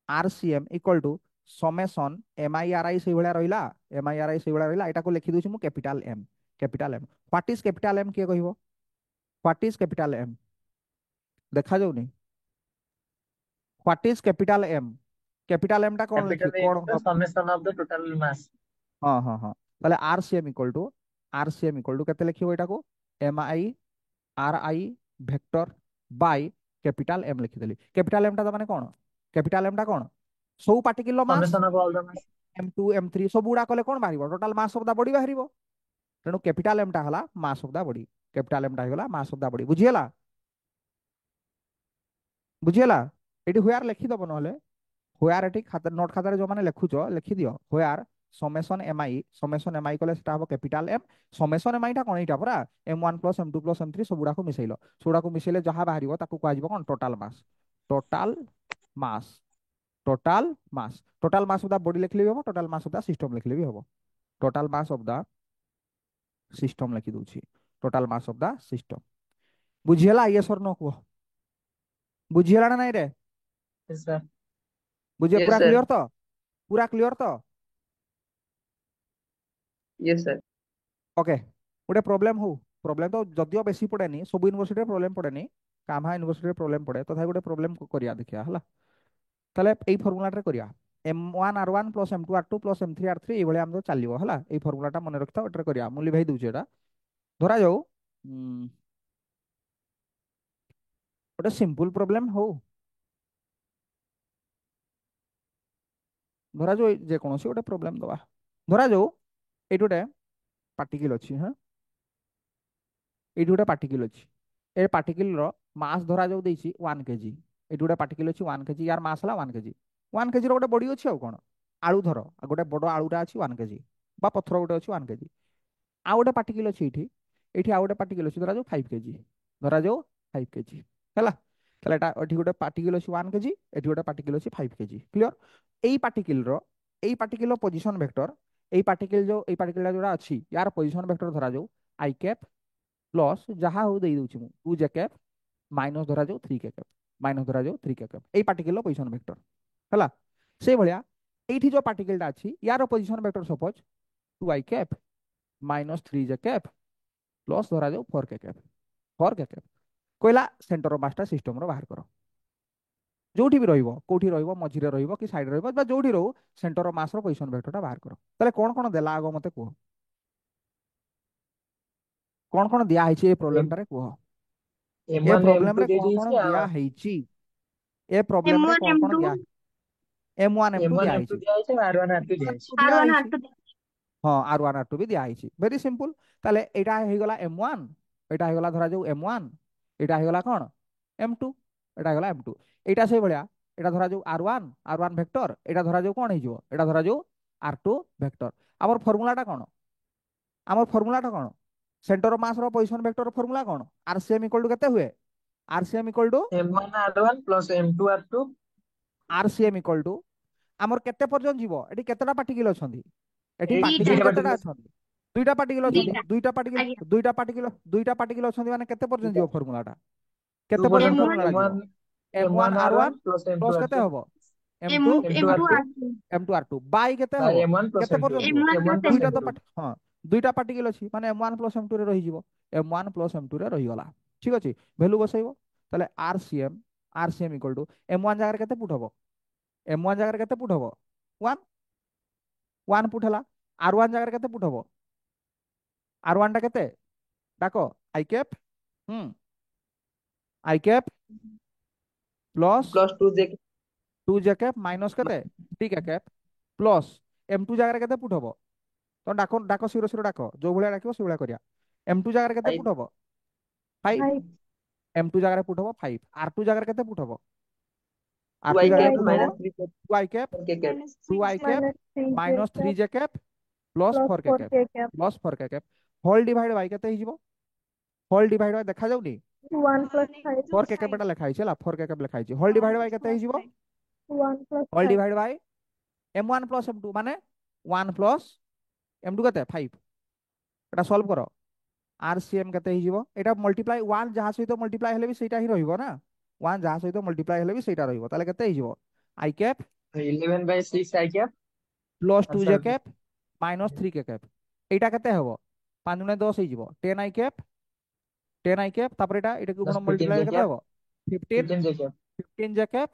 আরসিএম ইকুয়াল টু সমেশন এমআইআরআই সেই ভলিয়া রহিলা এমআইআরআই সেই ভলিয়া রহিলা এটাকে লিখি দউছি মু capital M what is capital M কিଏ কহিব হোয়াট ইজ ক্যাপিটাল এম দেখা যাউনি হোয়াট ইজ ক্যাপিটাল এম টা কোন লিখি Capital M কোন is the summation of the total mass। হ্যাঁ হ্যাঁ হ্যাঁ তাহলে আরসিএম ইকুয়াল টু কেতে লিখিব এটাকু MI R I vector by capital M লিখিদেলি ক্যাপিটাল এমটা মানে কোন ক্যাপিটাল এমটা কোন সবু particular mass Summation of all the mass। m2 m3 সবু গুড়া কলে কোন বাহিব total mass of the body বাহিব তেণু ক্যাপিটাল এমটা হলা mass of the body capital এমটা হইগলা মাস অফ দা বডি বুঝিলা বুঝিলা এটি হুয়ার লিখিদব নহলে হোয়ার এটি খাতা নোট খাতারে যে মানে লেখুছ লিখি দিও হোয়ার সমেশন এমআই কলে সেটা হবো ক্যাপিটাল এম সমেশন এমআইটা কোন এইটা পরা m1 plus m2 plus m3 সবুড়াকু মিশাইল সবুড়াকু মিশাইলে যাহা বাহারিব তাকু কুয়াଯିব কোন total mass total mass total mass of the body লিখলে বি হবো total mass of the system লিখলে বি হবো total mass of the system লিখি দউছি total mass of the system বুঝিলা ইয়েস অর নো কুহ বুঝিলা না নাই রে Yes sir। বুঝে Yes পুরা sir। ক্লিয়র তো পুরা ক্লিয়র তো Yes sir। ওকে গোটে প্রোবলেম হো প্রোবলেম তো যদিও বেশি পড়েনি সব ইউনিভার্সিটি প্রোবলেম পড়েনি কামহা ইউনিভার্সিটি প্রোবলেম পড়ে তথাপি গোটে প্রোবলেম করিয়া দেখিয়া হলা তাহলে এই ফর্মুলাটা করিয়া m1 r1 plus m2 r2 plus m3 r3 এইভাবে আমাদের চালিব হলা এই ফর্মুলাটা মনে রাখতাও এটা করিয়া মু লিভাই দউছি এটা ধরা যাও গোটে সিম্পল প্রোবলেম হো ধরা যাও যে কোনসি গোটে প্রোবলেম দবা ধরা যাও এইটি গোটে পার্টিকল ଅଛି হ্যাঁ এইটি গোটে পার্টিকল ଅଛି ଏ ପାର୍ଟିକଲର ମାସ୍ ଧରାଯାଉ ଦେଇଛି 1 କେଜି ଏଇଠି ଗୋଟେ ପାର୍ଟିକଲ ଅଛି 1 କେଜି ୟାର ମାସ୍ ହେଲା 1 କେଜି 1 କେଜିର ଗୋଟେ ବଡି ଅଛି ଆଉ କଣ ଆଳୁ ଧର ଆଉ ଗୋଟେ ବଡ ଆଳୁଟା ଅଛି 1 କେଜି ବା ପଥର ଗୋଟେ ଅଛି 1 କେଜି ଆଉ ଗୋଟେ ପାର୍ଟିକଲ ଅଛି ଏଇଠି ଏଇଠି ଆଉ ଗୋଟେ ପାର୍ଟିକଲ ଅଛି ଧରାଯାଉ 5 କେଜି ଧରାଯାଉ 5 କେଜି ହେଲା ତାହେଲେ ଏଟା ଏଠି ଗୋଟେ ପାର୍ଟିକଲ ଅଛି 1 କେଜି ଏଠି ଗୋଟେ ପାର୍ଟିକଲ ଅଛି 5 କେଜି କ୍ଲିୟର ଏଇ ପାର୍ଟିକଲର ପୋଜିଶନ ଭେକ୍ଟର ଏଇ ପାର୍ଟିକଲଟା ଯୋଉଟା ଅଛି ୟାର ପୋଜିଶନ ଭେକ୍ଟର ଧରାଯାଉ ଆଇ କ୍ୟାପ୍ প্লস যাহা হଉ দেই দଉଛି ମୁଁ 2 ଜ୍ୟାକେପ୍ ମାଇନସ୍ ଧରାଯାଉ 3 କେ କ୍ୟାପ୍ ମାଇନସ୍ ଧରାଯାଉ 3 କେ କ୍ୟାପ୍ ଏଇ ପାର୍ଟିକଲର ପୋଜିଶନ ଭେକ୍ଟର ହେଲା ସେଇଭଳିଆ ଏଇଠି ଯୋଉ ପାର୍ଟିକଲଟା ଅଛି ୟାର position vector suppose 2i cap minus 3 J cap plus ଧରାଯାଉ 4 କେ କ୍ୟାପ୍ କହିଲା ସେଣ୍ଟର ଅଫ ମାସଟା ସିଷ୍ଟମର ବାହାର କର ଯୋଉଠି ବି ରହିବ କୋଉଠି ରହିବ ମଝିରେ ରହିବ କି ସାଇଡରେ ରହିବ ବା ଯୋଉଠି ରହୁ ସେଣ୍ଟର ଅଫ ମାସର ପୋଜିଶନ ଭେକ୍ଟରଟା ବାହାର କର ତାହେଲେ କଣ କଣ ଦେଲା ଆଗ ମତେ କୁହ कौन दिया है ए प्रॉब्लम टारे कह ए M1 प्रॉब्लम M2 रे दे कौन दीजिए दिया और है ए प्रॉब्लम रे M1 कौन M2 दिया M1 M2 M1 दिया है M2 दिया है R1 R2 दिया है दिया R1 है R2 हाँ R1 R2 भी दिया है वेरी सिंपल ताले एटा हे गला M1 एटा हे गला धरा जाऊ M1 एटा हे गला कौन M2 एटा हे गला M2 एटा से भलिया एटा धरा जाऊ R1 वेक्टर एटा धरा जाऊ कौन हेजिवो एटा धरा जाऊ R2 वेक्टर हमर फार्मूलाटा कौन हमर फार्मूलाटा कौन सेंटर ऑफ मास रो पोजीशन वेक्टर फार्मूला कौन RCM इक्वल टू केते हुए RCM equal to M1 R1 plus M2 R2 RCM equal to हमर केते पर्यंत जीवो एटी केतेटा पार्टिकल अछंती एटी एक पार्टिकल दुईटा केतेटा पार्टिकल अछंती दुईटा पार्टिकल अछंती दिटा आज्ञा दुईटा पार्टिकल अछंती माने केते पर्यंत जीवो फार्मूलाटा केते टू पर्यंत पर्यंत M1 फार्मूलाटा जीवो M1 M1 M1 R1 R1 plus M2 plus केते R2 हबो M M2 M2 M2 R2 R2 M2 R2 bye केते बाय हबो M1 प्लस केते M2 पर्यंत जीवो M1 M1 plus प्लस दुईटा M2 तो M2 हाँ दुईटा पार्टिकल अछि माने M1 प्लस M2 रे रहि जीवो M1 प्लस M2 रे रहि गला ठीक अछि वैल्यू बसैबो ताले RCM इक्वल टू M1 जगह केते पुट हबो M1 जगह केते पुट हबो 1 1 पुट हला R1 जगह केते पुट हबो R1 टा केते डाको आई कैप आई कैप प्लस प्लस 2 देख 2 जे कैप माइनस केते 3 के कैप प्लस M2 जगह केते पुट हबो तो डाको डाको सिरो सिरो डाको जो भलिया डाकिबो से भलिया करिया M2 जगह केते 5 पुट हबो 5 5 M2 जगह पुट हबो 5 R2 जगह केते पुट हबो 2 R2 I 2 जगह I कैप पुट हबो minus cap 3 cap 2 I cap K cap 2 I cap minus 3 J minus 3 cap J cap plus plus 4 के 4 कैप K cap प्लस 4 के कैप होल डिवाइड बाय केते हिजबो whole divide bye देखा जाउनी 1 plus 5 4 के cap एटा लिखा हिचे ला 4 के cap लिखा हिचे होल डिवाइड बाय केते हिजबो 1 plus whole 5 divide by M1 plus M2 माने 1 प्लस M2 केते 5 एटा सॉल्व करो RCM केते हिजबो एटा मल्टीप्लाई 1 जहा सहित मल्टीप्लाई हेले भी सेटा ही रहिबो ना 1 जहा सहित मल्टीप्लाई हेले भी सेटा रहिबो ताले केते हिजबो I cap 11/6 I cap plus 2 J answer cap minus 3 K cap एटा केते हबो 5 गुणे 10 हिजबो 10 आई कैप 10 आई कैप तापर एटा को प्लस गुण 15 मल्टीप्लाई जे केते कैप हबो 15 15 जे कैप 15 जे कैप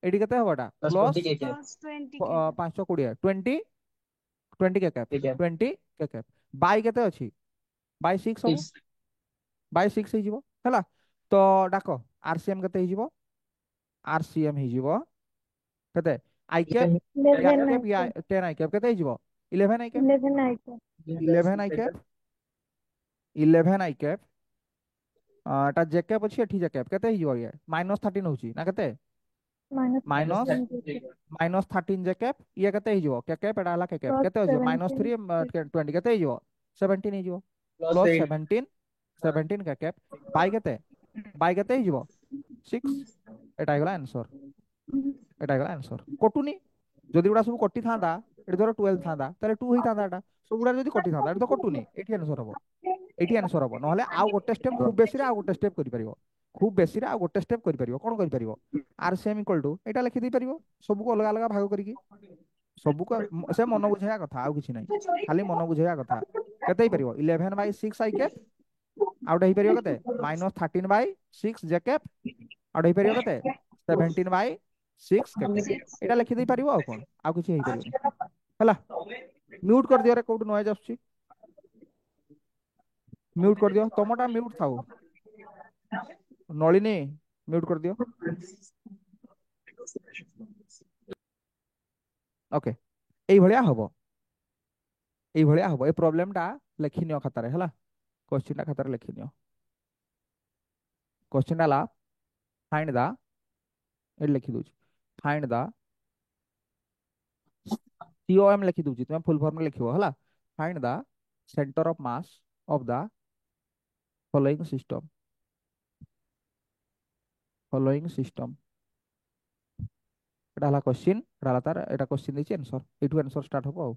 एटी केते हबो एटा प्लस 20 प्लस के कैप 520 20 20 के कैप ठीक है 20 के कैप बाय केते अछि बाय 6 हबो 6 बाय 6 हिजबो हला तो डाको RCM केते हिजबो RCM हिजबो केते आई कैप 11 या 11 I कैप या cap 10 आई कैप केते हिजबो 11 I cap 11 I cap 11 I cap 11 I cap एटा जे कैप अछि एठी जे कैप केते हिजबो ये -13 होची ना केते minus minus minus 13 J cap -13 जे कैप ये केते हिजबो के कैप एटा हला के कैप plus केते हिजबो 17 -3 20 केते हिजबो 17 हिजबो प्लस प्लस 8 17 के कैप बाय केते हिजबो 6 एटा हिगला आंसर एटा हिगला आंसर कटुनी যদি গুড়া সব কটি থাঁদা এটা ধরো 12 থাঁদা তাহলে 2 হই থাঁদা এটা সবগুড়া যদি কটি থাঁদা এটা তো কটুনি এটি আনসর হবো এটি আনসর হবো নহলে আউ গোটে স্টেপ খুব বেশি রে আউ গোটে স্টেপ করি পারিব খুব বেশি রে আউ গোটে স্টেপ করি পারিব কোন করি পারিব RCM ইকুয়াল টু এটা লিখি দেই পারিব সবকু অলগা অলগা ভাগ করিকি সবকু সে মন বুঝাইয়া কথা আউ কিছু নাই খালি মন বুঝাইয়া কথা কেতে হই পারিব 11/6 আই ক্যাপ আউটা হই পারিব কেতে -13/6 জে ক্যাপ আউটা হই পারিব কেতে 17/6 কে ক্যাপ এটা লিখি দেই পারিব আউ কোন আউ কিছু হই পারিবনি ହେଲା म्यूट कर दियो रे कोड नॉइज आछी म्यूट कर दियो तमटा म्यूट थाउ नलिनी म्यूट कर दियो ओके এই ভଳିয়া হবো এই ভଳିয়া হবো এই প্রবলেমটা লেখি নিও খাতারে ହେଲା কোশ্চেনটা খাতারে লেখি নিও কোশ্চেনটা লা ফাইন্ড দা এ লেখি দউছি ফাইন্ড দা COM ଲେଖି ଦଉଛି ତୁମେ ଫୁଲ ଫର୍ମ ଲେଖିବ ହେଲା ଫାଇଣ୍ଡ ଦା centre of mass of the following system এটা হলা কোশ্চিন এটা হলা তার এটা কোশ্চিন দিয়েছি আনসর এইটু আনসর স্টার্ট হবো ଆଉ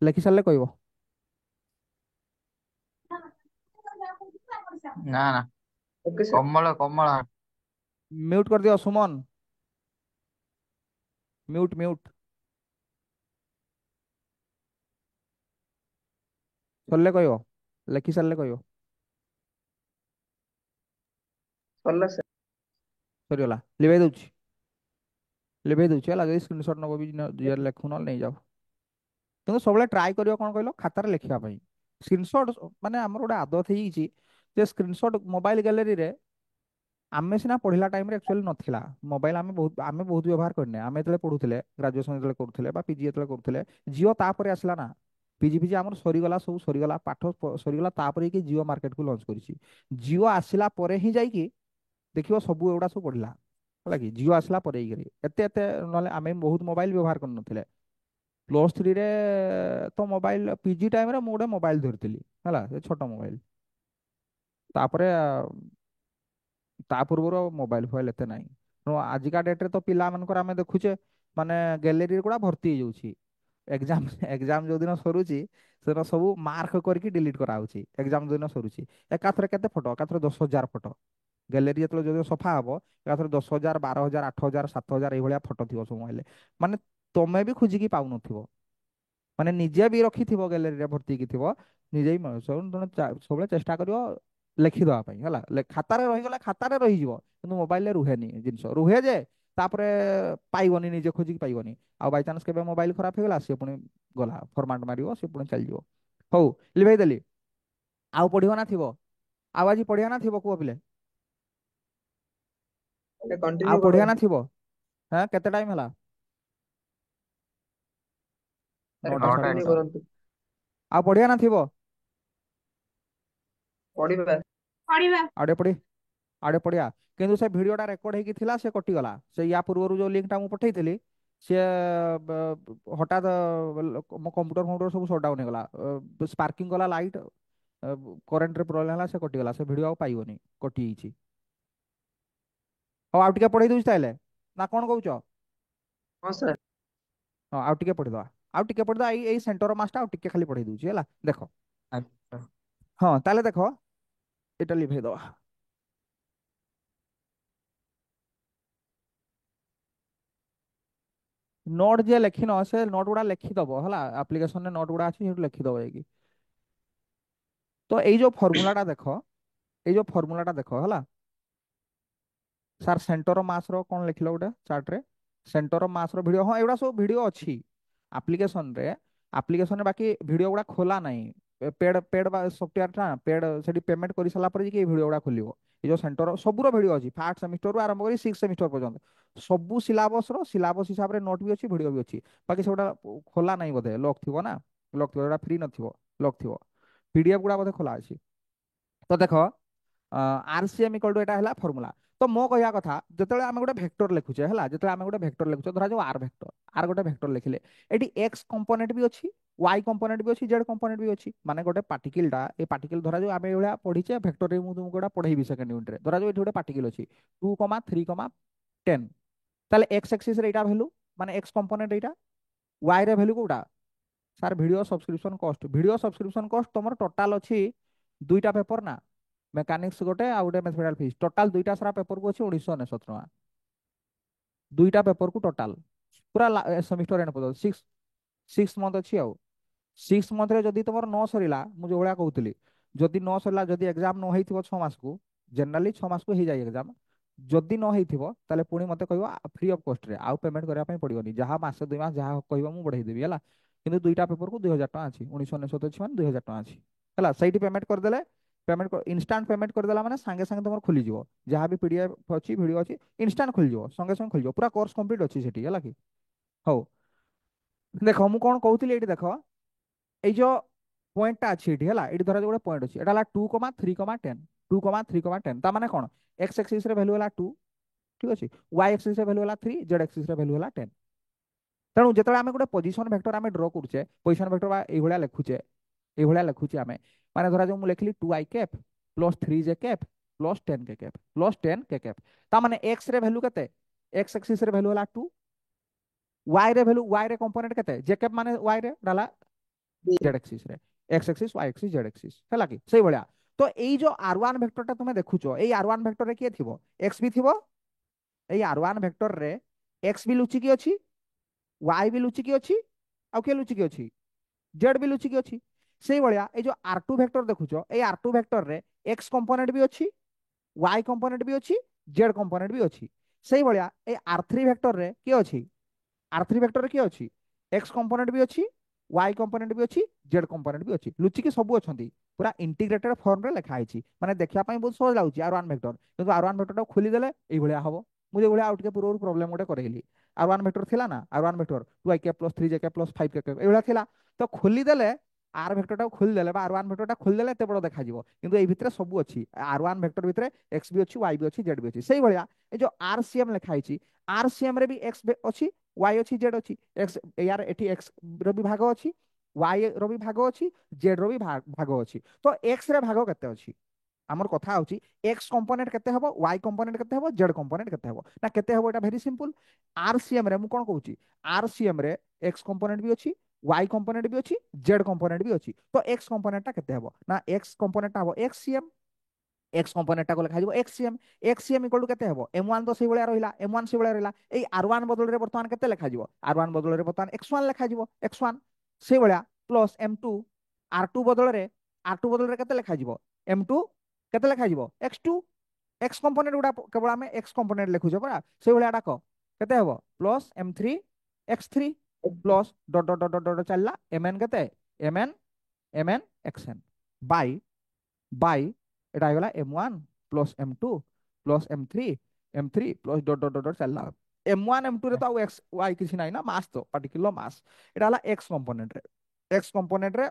লেখি সারলে কইব ନା ନା ओके सर କମଳ କମଳ म्यूट कर दियो सुमन म्यूट म्यूट सरले কইব লেখি সারলে কইব सरला सर সরিগলা লিভাই দଉଛି ହେଲା ଯଦି ସ୍କ୍ରିନଶଟ ନବ ବି ଲେଖୁ ନହେଲେ ନେଇଯାଅ କିନ୍ତୁ ସବୁବେଳେ ଟ୍ରାଏ କରିବ କଣ କହିଲ ଖାତାରେ ଲେଖିବା ପାଇଁ ସ୍କ୍ରିନଶଟ୍ ମାନେ ଆମର ଗୋଟେ ଆଦତ ହେଇଯାଇଛି ଯେ ସ୍କ୍ରିନଶଟ୍ ମୋବାଇଲ ଗ୍ୟାଲେରୀରେ ଆମେ ସିନା ପଢିଲା ଟାଇମରେ ଆକ୍ଚୁଆଲି ନଥିଲା ମୋବାଇଲ ଆମେ ବହୁତ ବ୍ୟବହାର କରିନେ ଆମେ ଯେତେବେଳେ ପଢୁଥିଲେ ଗ୍ରାଜୁଏସନ ଯେତେବେଳେ କରୁଥିଲେ ବା ପିଜି ଯେତେବେଳେ କରୁଥିଲେ ଜିଓ ତାପରେ ଆସିଲା ନା ପିଜି ଫିଜି ଆମର ସରିଗଲା ସବୁ ସରିଗଲା ସରିଗଲା ତାପରେ କି ଜିଓ ମାର୍କେଟକୁ ଲଞ୍ଚ କରିଛି ଜିଓ ଆସିଲା ପରେ ହିଁ ଯାଇକି ଦେଖିବ ସବୁ ଏଗୁଡା ସବୁ ପଢିଲା ହେଲା କି ଜିଓ ଆସିଲା ପରେ ହେଇକରି ଏତେ ଏତେ ନହେଲେ ଆମେ ବହୁତ ମୋବାଇଲ ବ୍ୟବହାର କରିନଥିଲେ +3 ରେ ତ ମୋବାଇଲ ପିଜି ଟାଇମରେ ମୁଁ ଗୋଟେ ମୋବାଇଲ ଧରିଥିଲି ହେଲା ସେ ଛୋଟ ମୋବାଇଲ ତାପରେ ତା ପୂର୍ବରୁ ଆଉ ମୋବାଇଲ ଫୋବାଇଲ ଏତେ ନାହିଁ ତେଣୁ ଆଜିକା ଡେଟ୍ରେ ତ ପିଲାମାନଙ୍କର ଆମେ ଦେଖୁଛେ ମାନେ ଗ୍ୟାଲେରୀ ଗୁଡ଼ା ଭର୍ତ୍ତି ହେଇଯାଉଛି ଏକ୍ଜାମ ଏକ୍ଜାମ ଯୋଉଦିନ ସରୁଛି ସେଦିନ ସବୁ ମାର୍କ କରିକି ଡିଲିଟ୍ କରାହଉଛି ଏକ୍ଜାମ ଯୋଉଦିନ ସରୁଛି ଏକାଥରେ କେତେ ଫଟୋ ଏକାଥରେ 10,000 ଫଟୋ ଗ୍ୟାଲେରୀ ଯେତେବେଳେ ଯୋଉ ସଫା ହବ ଏକାଥରେ 10,000 12,000 8,000 7,000 ଏଇଭଳିଆ ଫଟୋ ଥିବ ସବୁ ମୋବାଇଲରେ ମାନେ ତମେ ବି ଖୋଜିକି ପାଉନଥିବ ମାନେ ନିଜେ ବି ରଖିଥିବ ଗ୍ୟାଲେରୀରେ ଭର୍ତ୍ତି ହେଇକି ଥିବ ନିଜେ ବି ତେଣୁ ସବୁବେଳେ ଚେଷ୍ଟା କରିବ ଲେଖିଦେବା ପାଇଁ ହେଲା ଖାତାରେ ରହିଗଲେ ଖାତାରେ ରହିଯିବ କିନ୍ତୁ ମୋବାଇଲରେ ରୁହେନି ଜିନିଷ ରୁହେ ଯେ ତାପରେ ପାଇବନି ନିଜେ ଖୋଜିକି ପାଇବନି ଆଉ ବାଇଚାନ୍ସ କେବେ ମୋବାଇଲ ଖରାପ ହେଇଗଲା ସିଏ ପୁଣି ଗଲା ଫର୍ମାଟ ମାରିବ ସିଏ ପୁଣି ଚାଲିଯିବ ହଉ ଲିଭେଇ ଦେଲି ଆଉ ପଢିବ ନା ଥିବ ଆଉ ଆଜି ପଢିବା ନା ଥିବ କୁହ ପିଲେ ଆଉ କଣ୍ଟିନ୍ୟू କର। ପଢିବା ନା ଥିବ ହଁ କେତେ ଟାଇମ ହେଲା ନଅଟା ସାଢେ କଣ୍ଟିନ୍ୟୁ ନଅଟା କରନ୍ତୁ। ଆଉ ପଢିବା ନା ଥିବ ପଢିବା। ଆଉ ଟିକେ ପଢି ଆଉ ଟିକେ ପଢିବା କିନ୍ତୁ ସେ ଭିଡିଓଟା ରେକର୍ଡ ହେଇକି ଥିଲା ସେ କଟିଗଲା ସେ ୟା ପୂର୍ବରୁ ଯୋଉ ଲିଙ୍କଟା ମୁଁ ପଠେଇଥିଲି ସିଏ ହଠାତ୍ ମୋ କମ୍ପ୍ୟୁଟର ଫମ୍ପ୍ୟୁଟର ସବୁ ସଟଡାଉନ ହେଇଗଲା ସ୍ପାର୍କିଂ କଲା ଲାଇଟ୍ କରେଣ୍ଟରେ ପ୍ରୋବ୍ଲେମ ହେଲା ସେ କଟିଗଲା ସେ ଭିଡିଓ ଆଉ ପାଇବନି କଟିଯାଇଛି ହଉ ଆଉ ଟିକେ ପଢେଇ ଦଉଛି ତାହେଲେ ନା କଣ କହୁଛ ହଁ ସାର୍। ହଁ ଆଉ ଟିକେ ପଢିଦବା ଆଉ ଟିକେ ପଢିଦବା ଏଇ ସେଣ୍ଟର ମାସଟା ଆଉ ଟିକେ ଖାଲି ପଢେଇ ଦଉଛି ହେଲା ଦେଖ ଆଚ୍ଛା। ହଁ ତାହେଲେ ଦେଖ ଏଇଟା ଲିଭେଇ ଦବା ନୋଟ ଯିଏ ଲେଖିନ ସେ ନୋଟ ଗୁଡା ଲେଖିଦବ ହେଲା ଆପ୍ଲିକେସନରେ ନୋଟ ଗୁଡା ଅଛି ସେଇଠୁ ଲେଖିଦବ ଯାଇକି ତ ଏଇ ଯୋଉ ଫର୍ମୁଲାଟା ଦେଖ ଏଇ ଯୋଉ ଫର୍ମୁଲାଟା ଦେଖ ହେଲା ସାର୍ ସେଣ୍ଟର ମାସର କଣ ଲେଖିଲ ଗୋଟେ ଚାର୍ଟରେ ସେଣ୍ଟର ମାସର ଭିଡିଓ ହଁ ଏଗୁଡ଼ା ସବୁ ଭିଡିଓ ଅଛି ଆପ୍ଲିକେସନରେ ଆପ୍ଲିକେସନରେ ବାକି ଭିଡିଓ ଗୁଡା ଖୋଲା ନାହିଁ ପେଡ ପେଡ ବା ସଫ୍ଟୱେୟାର ନା ପେଡ ସେଠି ପେମେଣ୍ଟ କରିସାରିଲା ପରେ ଯାଇକି ଏଇ ଭିଡିଓ ଗୁଡା ଖୋଲିବ ଏଇ ଯୋଉ ସେଣ୍ଟର ସବୁର ଭିଡିଓ ଅଛି ଫାର୍ଷ୍ଟ ସେମିଷ୍ଟରରୁ ଆରମ୍ଭ କରି 6th ସେମିଷ୍ଟର ପର୍ଯ୍ୟନ୍ତ ସବୁ ସିଲାବସ ହିସାବରେ ନୋଟ ବି ଅଛି ଭିଡିଓ ବି ଅଛି ବାକି ସେଗୁଟା ଖୋଲା ନାହିଁ ବୋଧେ ଲକ୍ ଥିବ ନା ଲକ୍ ଥିବ ଏଗୁଡ଼ା ଫ୍ରି ନଥିବ ଲକ୍ ଥିବ ପିଡିଏଫ ଗୁଡା ବୋଧେ ଖୋଲା ଅଛି ତ ଦେଖ RCM ଇକ୍ୱାଲ ଟୁ ଏଟା ହେଲା ଫର୍ମୁଲା ତ ମୋ କହିବା କଥା ଯେତେବେଳେ ଆମେ ଗୋଟେ ଭେକ୍ଟର ଲେଖୁଛେ ହେଲା ଯେତେବେଳେ ଆମେ ଗୋଟେ ଭେକ୍ଟର ଲେଖୁଛେ ଧରାଯାଉ ଆର ଭେକ୍ଟର ଆର ଗୋଟେ ଭେକ୍ଟର ଲେଖିଲେ ଏଠି ଏକ୍ସ କମ୍ପୋନେଣ୍ଟ ବି ଅଛି ୱାଇ କମ୍ପୋନେଣ୍ଟ ବି ଅଛି ଜେଡ୍ କମ୍ପୋନେଣ୍ଟ ବି ଅଛି ମାନେ ଗୋଟେ ପାର୍ଟିକଲଟା ଏ ପାର୍ଟିକଲ ଧରାଯାଉ ଆମେ ଏଇଭଳିଆ ପଢିଛେ ଭେକ୍ଟରରେ ମୁଁ ତୁମକୁ ଗୋଟେ ପଢେଇବି ସେକେଣ୍ଡ ୟୁନିଟରେ ଧରାଯାଉ ଏଠି ଗୋଟେ ପାର୍ଟିକଲ ଅଛି 2,3,10 ତାହେଲେ ଏକ୍ସ ଆକ୍ସିସରେ ଏଇଟା ଭ୍ୟାଲୁ ମାନେ ଏକ୍ସ କମ୍ପୋନେଣ୍ଟ ଏଇଟା ୱାଇ ରେ ଭ୍ୟାଲୁ କୋଉଟା ସାର୍ ଭିଡ଼ିଓ ସବସ୍କ୍ରିପସନ କଷ୍ଟ ତମର ଟୋଟାଲ ଅଛି ଦୁଇଟା ପେପର ନା ମେକାନିକ୍ସ ଗୋଟେ ଆଉ ଗୋଟେ ମ୍ୟାଥମେଟିକାଲ ଫିଜିକ୍ସ ଟୋଟାଲ ଦୁଇଟା ସାରା ପେପରକୁ ଅଛି 1,999 ଟଙ୍କା ଦୁଇଟା ପେପରକୁ ଟୋଟାଲ ପୁରା ସେମିଷ୍ଟର ଏଣ୍ଡ ପର୍ଯ୍ୟନ୍ତ ସିକ୍ସ ମନ୍ଥ ଅଛି ଆଉ 6 ମନ୍ଥରେ ଯଦି ତମର ନ ସରିଲା ମୁଁ ଯୋଉ ଭଳିଆ କହୁଥିଲି ଯଦି ନ ସରିଲା ଯଦି ଏକ୍ଜାମ ନ ହେଇଥିବ 6 ମାସକୁ ଜେନେରାଲି 6 ମାସକୁ ହେଇଯାଏ ଏକ୍ଜାମ ଯଦି ନ ହେଇଥିବ ତାହେଲେ ପୁଣି ମତେ କହିବ ଫ୍ରି ଅଫ୍ କଷ୍ଟରେ ଆଉ ପେମେଣ୍ଟ କରିବା ପାଇଁ ପଡିବନି ଯାହା ମାସେ 2 ମାସ ଯାହା କହିବ ମୁଁ ବଢେଇ ଦେବି ହେଲା କିନ୍ତୁ ଦୁଇଟା ପେପରକୁ 2,000 ଟଙ୍କା ଅଛି 1,999 ଅଛି ମାନେ 2,000 ଟଙ୍କା ଅଛି ହେଲା ସେଇଠି ପେମେଣ୍ଟ କରିଦେଲେ ଇନଷ୍ଟାଣ୍ଟ ପେମେଣ୍ଟ କରିଦେଲା ମାନେ ସାଙ୍ଗେ ସାଙ୍ଗେ ତମର ଖୋଲିଯିବ ଯାହା ବି ପିଡିଏଫ ଅଛି ଭିଡିଓ ଅଛି ଇନଷ୍ଟାଣ୍ଟ ଖୋଲିଯିବ ସଙ୍ଗେ ସଙ୍ଗେ ଖୋଲିଯିବ ପୁରା କୋର୍ସ କମ୍ପ୍ଲିଟ୍ ଅଛି ସେଠି ହେଲା କି ହଉ ଦେଖ ମୁଁ କଣ କହୁଥିଲି ଏଇଠି ଦେଖ ଏଇ ଯୋଉ ପଏଣ୍ଟଟା ଅଛି ଏଠି ହେଲା ଏଠି ଧର ଗୋଟେ ପଏଣ୍ଟ ଅଛି ଏଟା ହେଲା 2,3,10 2,3,10 ତା ମାନେ କଣ ଏକ୍ସ ଆକ୍ସିସ ରେ ଭ୍ୟାଲୁ ହେଲା 2 ঠিক ଅଛି y axis ରେ ভ্যালু ହେଲା 3 z axis ରେ ভ্যালୁ ହେଲା 10 ତେଣୁ ଯେତେବେଳେ ଆମେ ଗୋଟେ ପୋଜିସନ ଭେକ୍ଟର ଆମେ ଡ୍ର କରୁଛେ ପୋଜିସନ ଭେକ୍ଟର ବା ଏଇଭଳିଆ ଲେଖୁଛେ ଆମେ ମାନେ ଧରାଯାଉ ମୁଁ ଲେଖିଲି 2i cap plus 3j cap plus 10k cap plus 10k cap ତା ମାନେ x ରେ ଭ୍ୟାଲୁ କେତେ x axis ରେ ଭ୍ୟାଲୁ ହେଲା 2 y ରେ ଭ୍ୟାଲୁ y ରେ କମ୍ପୋନେଣ୍ଟ କେତେ j କ୍ୟାପ୍ ମାନେ y ରେ ଡାଲା z axis ରେ x axis y axis z axis ହେଲା କି ସେଇଭଳିଆ ତ ଏଇ ଯୋଉ r1 ଭେକ୍ଟରଟା ତୁମେ ଦେଖୁଛ ଏଇ r1 ଭେକ୍ଟରରେ କିଏ ଥିବ x ବି ଥିବ ଏଇ R1 ଭେକ୍ଟରରେ x ବି ଲୁଚିକି ଅଛି y ବି ଲୁଚିକି ଅଛି ଆଉ କିଏ ଲୁଚିକି ଅଛି z ବି ଲୁଚିକି ଅଛି ସେଇଭଳିଆ ଏଇ ଯୋଉ R2 ଭେକ୍ଟର ଦେଖୁଛ ଏଇ R2 ଭେକ୍ଟରରେ x କମ୍ପୋନେଣ୍ଟ ବି ଅଛି y କମ୍ପୋନେଣ୍ଟ ବି ଅଛି z କମ୍ପୋନେଣ୍ଟ ବି ଅଛି ସେଇଭଳିଆ ଏଇ R3 ଭେକ୍ଟରରେ କିଏ ଅଛି R3 ଭେକ୍ଟରରେ କିଏ ଅଛି x କମ୍ପୋନେଣ୍ଟ ବି ଅଛି y कंपोनेंट भी अच्छी z कंपोनेंट भी अच्छी लुचिकी सब अच्छी पूरा इंटीग्रेटेड फॉर्म रे लिखा है माने देखिया पई बहुत सहज लाଗୁଛି r1 वेक्टर किंतु r1 वेक्टर टा खोली देले एई भलिया हबो मुझे भलिया आउट के पूर्व प्रॉब्लम गोटे करैली r1 वेक्टर थिला ना r1 vector 2ik + 3jk + 5kk एई भलिया थिला तो खोली देले आर वेक्टर टा खोली देले बा r1 वेक्टर टा खोली देले एते बड़ देखा जिवो किंतु एई भितरे सब अच्छी r1 वेक्टर भितरे x भी अच्छी y भी अच्छी z भी अच्छी सेई भलिया ए जो rcm लिखा है rcm रे भी x अच्छी y अच्छी z अच्छी x यार एठी x रो भी भाग अच्छी y रो भी भाग अच्छी z रो भी भाग अच्छी तो x रे भाग केते अच्छी आमर कथा होची x कंपोनेंट केते हबो y कंपोनेंट केते हबो z कंपोनेंट केते हबो ना केते हबो एटा वेरी सिंपल rcm रे मु कोन कहूची rcm रे x कंपोनेंट भी अच्छी y कंपोनेंट भी अच्छी z कंपोनेंट भी अच्छी तो x कंपोनेंट टा केते हबो ना x कंपोनेंट टा हबो xcm x कंपोनेंट टा को लिखा जिवो xcm xcm इक्वल टू केते हबो m1 तो सेई भलिया रहिला m1 सेई भलिया रहिला एई r1 बदल रे वर्तमान केते लिखा जिवो r1 बदल रे वर्तमान x1 लिखा जिवो x1 सेई भलिया प्लस m2 r2 बदल रे r2 बदल रे केते लिखा जिवो m2 केते लिखा जिवो x2 x कंपोनेंट गुडा केवल आमे x कंपोनेंट लिखुछो परा सेई भलिया डाको केते हबो plus m3 x3 plus dot dot dot dot चलला mn केते mn mn xn by by এটা হইগলা m1 plus m2 plus m3 plus dot dot dot চাললা m1 m2 রে তো আর x y কিছু নাই না মাস তো পার্টিকুলার মাস এটা হলা x কম্পোনেন্ট রে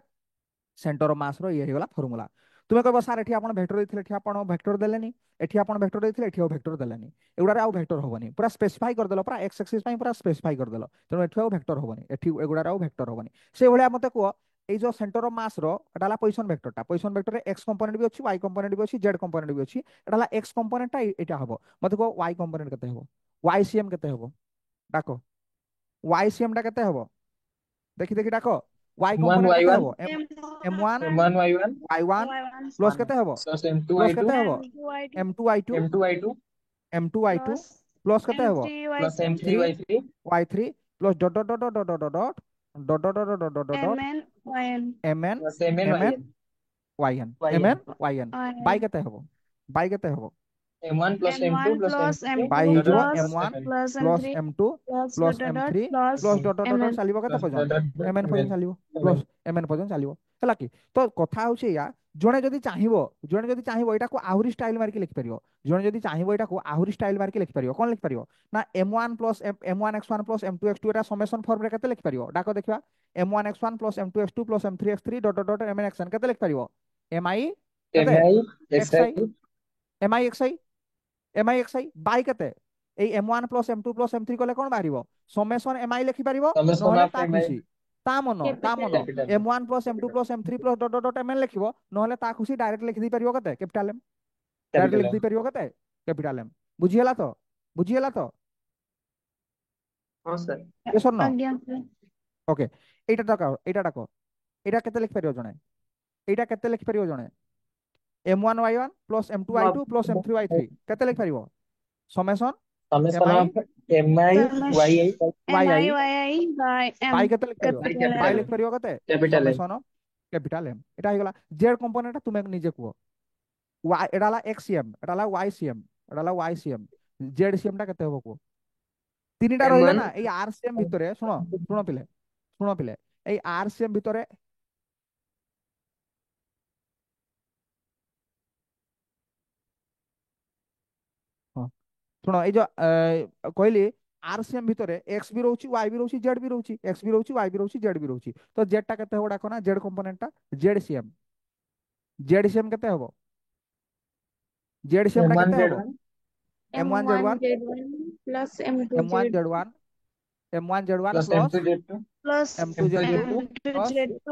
সেন্টার অফ মাস র ইয়ে হইগলা ফর্মুলা তুমি কইব স্যার এটি আপন ভেক্টর দিছিলে এটি আপন ভেক্টর দেলেনি এটি আপন ভেক্টর দিছিলে এটি আর ভেক্টর দেলেনি এগুড়ারে আর ভেক্টর হবনি পুরা স্পেসিফাই করে দেলো পুরা x एक्सिस পাই পুরা স্পেসিফাই করে দেলো তেଣु এটি আর ভেক্টর হবনি এটি এগুড়ারে আর ভেক্টর হবনি সেই ভলিয়া মতে কুহ এই যে সেন্টার অফ মাস র এটা হলা পজিশন ভেক্টর রে x कंपोनेंट भी अछि y कंपोनेंट भी अछि z कंपोनेंट भी अछि এটা হলা x कंपोनेंट টা এটা হবো মতে কুহ y कंपोनेंट কেতে হবো ycm কেতে হবো ডাকো ycm টা কেতে হবো দেখি দেখি ডাকো y m1 कंपोनेंट কেতে y1 হবো m1 m1 y1 y1 y1 plus কেতে হবো plus m2 প্লাস y2 কেতে হবো m2 m2 y2 y2 m2 y2 m2 y2 plus plus কেতে হবো m3 plus y3 m3 3 y3 y3 plus dot dot dot dot dot dot dot dot dot dot dot dot mn yn mn plus mn mn yn yn yn mn yn by কেতে হবো by কেতে হবো m1 plus m2 m1 plus plus m3 m2 by dot ହେଇଯିବ dot plus plus m1 mn plus plus m3 m2 plus plus m3 plus plus dot dot dot mn ଚାଲିବ କେତେ plus dot ପର୍ଯ୍ୟନ୍ତ dot dot mn mn ପର୍ଯ୍ୟନ୍ତ ଚାଲିବ mn plus mn ପର୍ଯ୍ୟନ୍ତ ଚାଲିବ ହେଲା କି ତ କଥା ହଉଛି ଏଇଆ ଜଣେ ଯଦି ଚାହିଁବ ଏଇଟାକୁ ଆହୁରି ଷ୍ଟାଇଲ ମାରିକି ଲେଖିପାରିବ ଜଣେ ଯଦି ଚାହିଁବ ଏଇଟାକୁ ଆହୁରି ଷ୍ଟାଇଲ ମାରିକି ଲେଖିପାରିବ କଣ ଲେଖିପାରିବ ନା m1 plus m1 x1 plus m2 x2 ଏଟା ସमेସନ ଫର୍ମରେ କେତେ ଲେଖିପାରିବ ଡାକ ଦେଖିବା m1 x1 plus m2 x2 plus m3 x3 dot dot dot mn xn କେତେ ଲେଖିପାରିବ mi କେତେ mi xi xi mi xi mi xi by কেতে এই m1 plus m2 plus m3 কলে কোন বাহিব সমেশন mi লিখি পারিব summation নহলে of তা mi খুশি তা মন capital m1 plus m2 plus m3 plus dot dot dot mn লিখিব নহলে তা খুশি ডাইরেক্ট লিখি দেই পারিব কেতে ক্যাপিটাল এম ডাইরেক্ট capital লিখি M দেই পারিব কেতে ক্যাপিটাল এম বুঝিহেলা তো हाँ सर yes or no ଆଜ୍ଞା sir ওকে এইটা ডাক এটা কেতে লিখি পারিব জনে এইটা কেতে লিখি পারিব জনে m1 y1 plus m2 y2 plus m3 y3 কেতে লিখি পারিব summation summation mi of mi yi yi MIYI by M by কেতে লিখি পারিব by capital by capital M লিখি পারিব কেতে capital M সমেশন অফ ক্যাপিটাল এম এটা হয়ে গেল জেড কম্পোনেন্টটা তুমি নিজে কুহ ওয়াই এটা হলা এক্সিএম এটা হলা ওয়াইসিএম এটা হলা ওয়াইসিএম জেড সিএমটা কেতে হবো কুহ তিনটা রহিলা m1 না এই আরসিএম ভিতরে শুনো শুনো পিলে এই আরসিএম ভিতরে হ্যাঁ, শুনো এই যে কইলি আরসিএম ভিতরে এক্স বি রହୁଛି ওয়াই বি রହୁଛି জেড বি রହୁଛି এক্স বি রହୁଛି ওয়াই বি রହୁଛି জেড বি রହୁଛି তো জেডটা কেতে হবো ডাকো না জেড কম্পোনেন্টটা জেড সিএম কেতে হবো জেড সিএমটা m1 কেতে হবো z1 m1 z1 M1Z1 plus m1 M2Z2 z1 m1 z1 plus plus m2 z2 plus m2 m2 z2 z2 plus M2Z2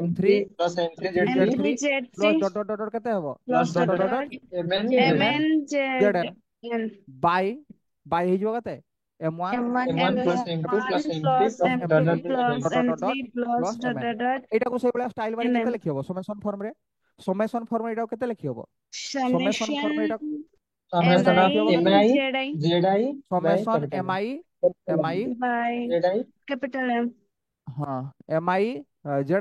m3 m3 plus m3 m3 z3 z3 M3Z3 plus dot dot dot dot কেতে হবো plus plus dot dot dot dot dot dot dot mn mn zn zn MNZN bye bye ହେଇଯିବ କେତେ m1 M1 m1 plus m2 M1 plus m3 plus plus plus dot M2 m3 dot dot plus mn dot dot dot M3 dot plus plus dot mn dot dot এইটাକୁ ସେଇଭଳିଆ style ମାରି କେତେ MM ଲେଖି ହବ ସমেସନ ଫର୍ମରେ ଏଇଟାକୁ କେତେ ଲେଖି ହବ ସমেସନ summation ଫର୍ମରେ ଏଇଟା summation କେତେ MI of ଲେଖି ହବ କେତେ mi ZI zi by ସमेସନ capital M mi capital mi M by zi capital M ହଁ mi zi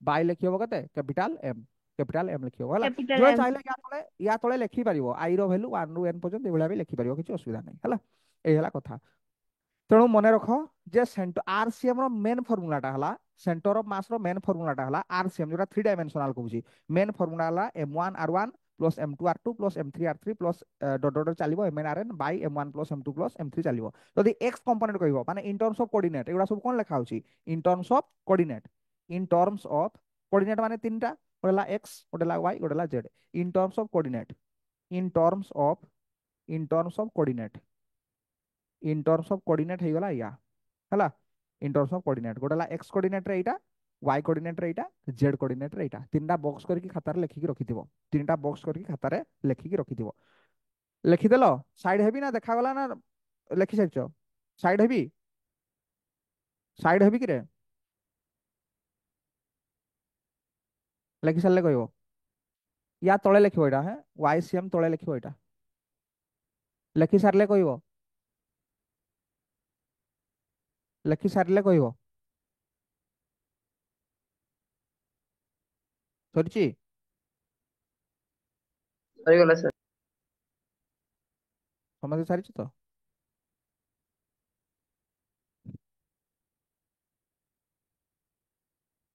বাই ଲେଖି ହବ କେତେ କ୍ୟାପିଟାଲ ଏମ୍ ଲେଖି ହବ ହେଲା capital ଯୋଉଟା M ଚାହିଁଲେ ୟା ତଳେ ଲେଖି ପାରିବ ଆଇ ର ଭ୍ୟାଲୁ 1 ରୁ n ପର୍ଯ୍ୟନ୍ତ ଏଇଭଳିଆ ବି ଲେଖି ପାରିବ କିଛି ଅସୁବିଧା ନାହିଁ ହେଲା ଏଇ ହେଲା କଥା ତେଣୁ ମନେ ରଖ ଯେ ଆରସିଏମ ର ମେନ୍ ଫର୍ମୁଲାଟା ହେଲା सेंटर ऑफ मास रो मेन फॉर्मूलाटा हला आरसीएम जोटा 3 डायमेंशनल कहूची मेन फॉर्मूला हला m1r1 plus m2r2 plus m3r3 plus dot dot चलिबो mnrn by m1 plus m2 plus m3 चलिबो जदि x कंपोनेंट कहबो माने इन टर्म्स ऑफ कोऑर्डिनेट एगुडा सब कोन लेखा होची in terms of coordinate in terms of coordinate माने तीनटा गोटेला x गोटेला y गोटेला z in terms of coordinate in terms of in terms of coordinate in terms of coordinate हे गला या हला इन टर्म्स ऑफ कोऑर्डिनेट गोटेला x कोऑर्डिनेट रे एटा y कोऑर्डिनेट रे एटा z कोऑर्डिनेट रे एटा तीनटा बॉक्स करके खाता रे लेखि के रखिथिबो तीनटा बॉक्स करके खाता रे लेखि के रखिथिबो लेखिदेलो साइड हेबी ना देखा गला ना लेखि साइछ साइड हेबी कि रे लेखि सारले कहबो या तळे लेखिबो एटा है ycm तळे लेखिबो एटा लेखि सारले कहबो लेखि सारले कहबो सरिची ସରିଗଲା ସାର୍। समझ सारिछ तो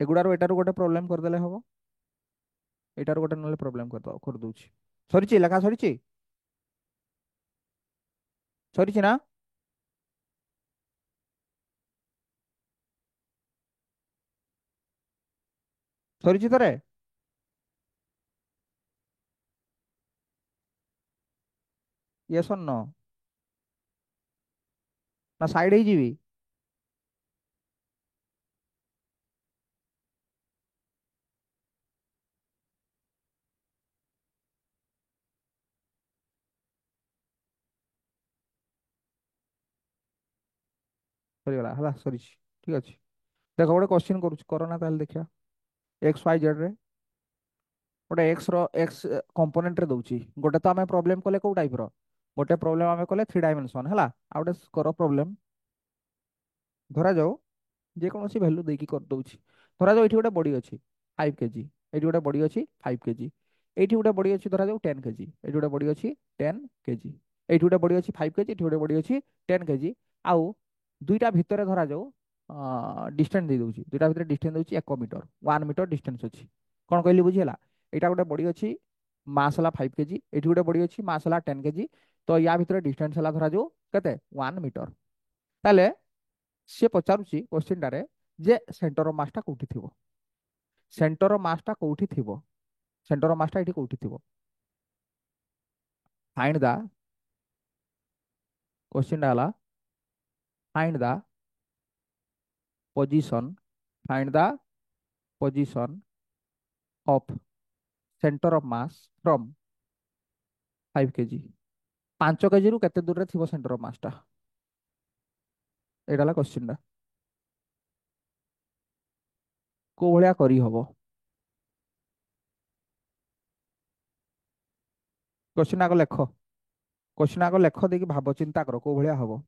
एगुडारो एटारो गोटे प्रॉब्लम कर देले हबो एटारो गोटे नले प्रॉब्लम कर दोछि सरिची लेखा सरिची ना सरिची तरे यस और नो ना साइड ही जीवी सरीगला हला सरिची ठीक अछि देखो गोटे क्वेश्चन करूछि करो ना ताल देखिया एक्स वाई जेड रे गोटे एक्स कंपोनेंट रे दउछि गोटे तो हमें प्रॉब्लम कले को टाइप रो गोटे प्रॉब्लम हमें कले 3 डायमेंशन हला आ गोटे करो प्रॉब्लम धरा जाओ जे कोनोसी वैल्यू देकी कर दउछि धरा जाओ एठी गोटे बॉडी अछि 5 केजी एठी गोटे बॉडी अछि 5 केजी एठी गोटे बॉडी अछि धरा जाओ 10 केजी एठी गोटे बॉडी अछि 10 केजी एठी गोटे बॉडी अछि 5 केजी एठी गोटे बॉडी अछि 10 केजी आउ दुईटा भितरे धरा जाओ डिस्टेंस दे दउछि दुईटा भितरे डिस्टेंस दउछि 1 मीटर 1 मीटर डिस्टेंस अछि कोन कहली बुझिला एटा गोटे बॉडी अछि मास हला 5 केजी एठी गोटे बॉडी अछि मास हला 10 केजी तो या भितरे डिस्टेंस हला धरा जाओ केते 1 मीटर ताले से पचारुछि क्वेश्चन टारे जे सेंटर ऑफ मास टा कोठी थिबो सेंटर ऑफ मास टा कोठी थिबो सेंटर ऑफ मास टा एठी कोठी थिबो फाइंड द क्वेश्चन डाला find the position find the position of centre of mass from 5 KG 5 KG रु केते दूर रे थिबो सेंटर ऑफ मास टा एडाला क्वेश्चन टा को भलिया करी हबो क्वेश्चन आगो लेखो क्वेश्चन आगो लेखो देखि भाबो चिंता करो को भलिया हबो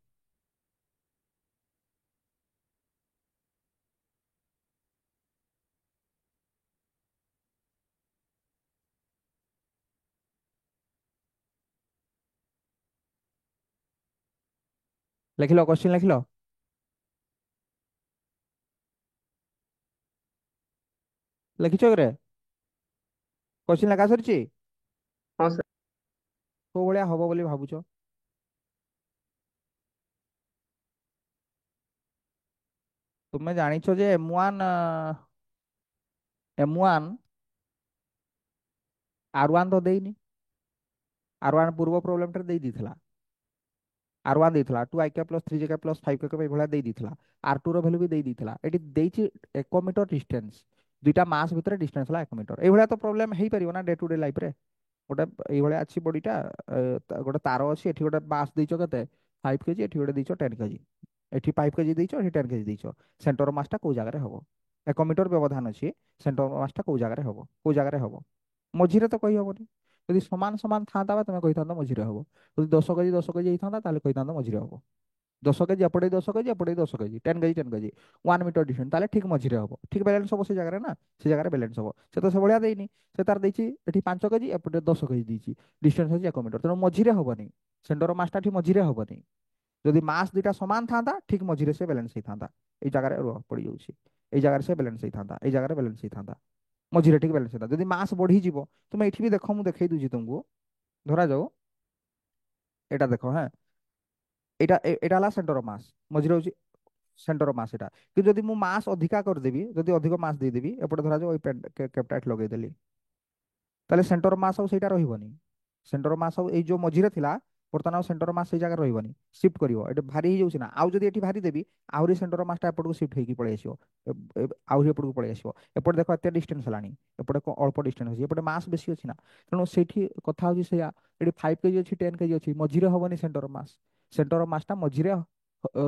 लेखिलो क्वेश्चन लेखिलो लेखिचो रे क्वेश्चन लेखा सरिची ହଁ ସାର୍। को भलिया हबो बोली भाबुचो तुमे जानिछो जे M1 R1 तो देइनी R1 पूर्व प्रॉब्लम टर देई दिथला R1 देइथला 2ik plus 3jk plus 5k पे भला देई दिथला R2 रो वैल्यू भी देई दिथला एटी देइछि 1 मीटर डिस्टेंस दुईटा मास भितर डिस्टेंस हला 1 मीटर ए भला तो प्रॉब्लम हेई परिबो ना डे टू डे लाइफ रे गोटे एई भला अछि बॉडीटा गोटे तार अछि एठी गोटे मास देइछो केते 5 केजी एठी गोटे देइछो 10 केजी एठी 5 केजी देइछो एठी 10 केजी देइछो सेंटर मास टा को जागा रे हबो 1 मीटर व्यवधान अछि सेंटर मास टा को जागा रे हबो को जागा रे हबो मझिरे तो कहि हबोनी यदि समान समान थांता बा तमे कहिथांतो मझिरे हबो यदि 10 केजी हेइथांता ताले कहिथांतो मझिरे हबो 10 केजी एपटे 10 केजी एपटे 10 केजी 10 केजी 1 मीटर डिस्टेंस ताले ठीक मझिरे हबो ठीक बैलेंस हबो से जगह ना से जगह बैलेंस हबो से तो से भलिया देइनी से तार देइछि एठी 5 केजी एपटे 10 केजी देइछि डिस्टेंस अछि 1 मीटर तेनो मझिरे हबोनी सेंटर मास टा ठीक मझिरे हबोनी जदि मास दुटा समान थांता ठीक मझिरे से बैलेंस हेइथांता ए जगह रे पड़ी जाउछि এই জায়গায় সে ব্যালেন্স ହେଇଥାନ୍ତା এই জায়গায় ব্যালেন্স ହେଇଥାନ୍ତା মঝিরে ঠিক ব্যালেন্স ହେଇଥାନ୍ତା যদি মাস বଢି ଯିବ তুমি এଠି ବି ଦେଖ ମୁଁ ଦେଖେଇ ଦଉଛି ତୁମକୁ ଧରା যাও এটা দেখো হ্যাঁ এটা ହେଲା ସେଣ୍ଟର ଅଫ ମାସ୍ ମଝିରେ ହଉଛି ସେଣ୍ଟର ଅଫ ମାସ୍ এটা କିନ୍ତୁ ଯଦି ମୁଁ ମାସ୍ ଅଧିକା କରିଦେବି ଯଦି ଅଧିକ ମାସ୍ ଦେଇଦେବି ଏପଟେ ଧରାଯାଉ ଏଇ କ୍ୟାପଟା ଏଠି ଲଗେଇଦେଲି ତାହେଲେ ସେଣ୍ଟର ମାସ୍ ଆଉ ସେଇଟା ରହିବନି ସେଣ୍ଟର ମାସ୍ ଆଉ ଏଇ ଯୋଉ ମଝିରେ ଥିଲା ବର୍ତ୍ତମାନ ଆଉ ସେଣ୍ଟର ମାସ୍ ସେଇ ଜାଗାରେ ରହିବନି ସିଫ୍ଟ କରିବ ଏଠି ଭାରି ହେଇଯାଉଛି ନା ଆଉ ଯଦି ଏଠି ଭାରି ଦେବି ଆହୁରି ସେଣ୍ଟର ମାସ୍ଟା ଏପଟକୁ ସିଫ୍ଟ ହେଇକି ପଳେଇ ଆସିବ ଆହୁରି ଏପଟକୁ ପଳେଇ ଆସିବ ଏପଟେ ଦେଖ ଏତେ ଡିଷ୍ଟାନ୍ସ ହେଲାଣି ଏପଟେ ଅଳ୍ପ ଡିଷ୍ଟାନ୍ସ ଅଛି ଏପଟେ ମାସ୍ ବେଶୀ ଅଛି ନା ତେଣୁ ସେଇଠି କଥା ହଉଛି ସେଇଆ ଏଠି 5 kg ଅଛି 10 kg ଅଛି ମଝିରେ ହବନି ସେଣ୍ଟର ମାସ୍ଟା ମଝିରେ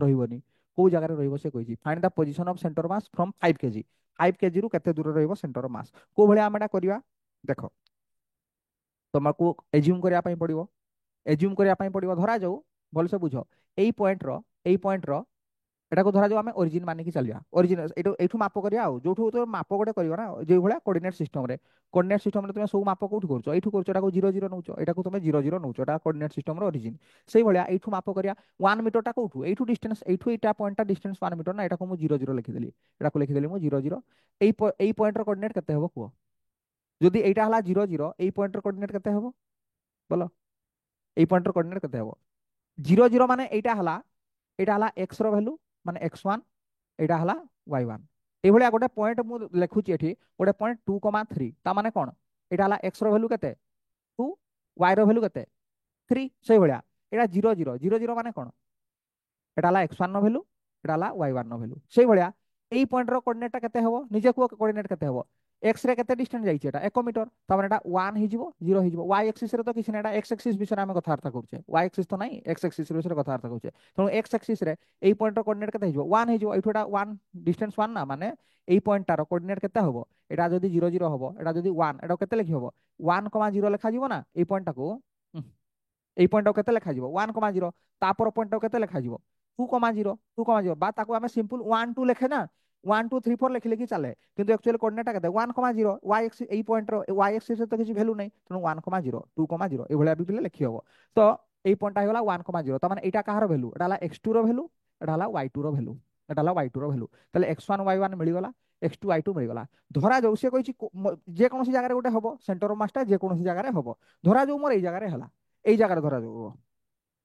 ରହିବନି କୋଉ ଜାଗାରେ ରହିବ ସେ କହିଛି find the position of centre mass from 5 kg 5 kg ରୁ କେତେ ଦୂର ରହିବ ସେଣ୍ଟର ମାସ୍ କୋଉ ଭଳିଆ ଆମେ ଏଟା କରିବା ଦେଖ তোমাকু এজিউম করা পড়ব এজিউম করা পড়ব ধরা যাও ভালসে বুঝ এই পয়েন্টর এটাকে ধরা যাও আমি অরিজিন মানিকি চালিয়া অরিজিন এইঠু মাপ করিয়া যেটু তো মাপ গোটে করিব না যে ভাবে কোঅর্ডিনেট সিস্টমরে তুমি সব মাপ কোঠু করছো এইঠু করছো এটাকে 0 0 নউছো এটাকে তুমি 0 0 নউছো এটা কোঅর্ডিনেট সিস্টমর অরিজিন সেই ভাবে এইঠু মাপ করিয়া 1 মিটারটা কোঠু এইঠু ডিস্টেন্স এইঠু এইটা পয়েন্টটা ডিস্টেন্স 1 মিটার না এটাকে মু 0 0 লিখিদেলি এটাকে লিখিদেলি মু 0 0 এই পয়েন্টর কোঅর্ডিনেট কেতে হবো কুহ যদি এইটা হলা 0 0 এই পয়েন্টর কোঅর্ডিনেট কেতে হবো বলো এই পয়েন্টর কোঅর্ডিনেট কেতে হবো 0 0 মানে এটা হলা এক্স র ভ্যালু মানে x1 এটা হলা y1 এইভাবে গোটে পয়েন্ট মু লেখুছি এটি গোটে পয়েন্ট 2,3 তা মানে কোন এটা হলা এক্স র ভ্যালু কেতে 2 y র ভ্যালু কেতে 3 সেই ভাবে এটা 0 0 মানে কোন এটা হলা x1 র ভ্যালু এটা হলা y1 র ভ্যালু সেই ভাবে এই পয়েন্টর কোঅর্ডিনেটটা কেতে হবো নিজে কুহ কোঅর্ডিনেট কেতে হবো এক্স রে কেতে ডিস্টেন্স যাইছে এটা 1 মিটার তার মানে এটা 1 হইଯିବ 0 হইଯିବ y এক্সিস রে তো কিছু না এটা x এক্সিস বিষয়ে আমি কথাবার্তা করছে y এক্সিস তো নাই x এক্সিস বিষয়ে কথাবার্তা করছে তেমন x এক্সিস রে এই পয়েন্টর কোঅর্ডিনেট কেতে হইଯିବ 1 হইଯିବ এইঠু এটা 1 ডিস্টেন্স 1 না মানে এই পয়েন্টটার কোঅর্ডিনেট কেতে হবো এটা যদি 0 0 হবো এটা যদি 1 এটা কেতে লিখি হবো 1,0 লেখা যাব না এই পয়েন্টটাকে এই পয়েন্টটাকে কেতে লেখা যাব 1,0 তারপর পয়েন্টটাকে কেতে লেখা যাব 2,0 বা তাকে আমি সিম্পল 1 2 লেখে না 1 2 3 4 লিখিলে কি চালে কিন্তু একচুয়ালি কোঅর্ডিনেটটা কেতে 1,0 y এক্সিস এই পয়েন্টর y এক্সিস তো কিছু ভ্যালু নাই তেমন 1,0 2,0 এইভাবে বিলে লিখি হবো তো এই পয়েন্টটা হয়ে গলা 1,0 তার মানে এটা কাহার ভ্যালু এটা হলা x2 র ভ্যালু এটা হলা y2 র ভ্যালু এটা হলা y2 র ভ্যালু তাহলে x1 y1 মিলিগলা x2 y2 মিলিগলা ধরা যাও সে কইছি যে কোনসি জায়গায় গোটে হবো সেন্টার অফ মাসটা যে কোনসি জায়গায় হবো ধরা যাও মোর এই জায়গায় হলা এই জায়গায় ধরা যাও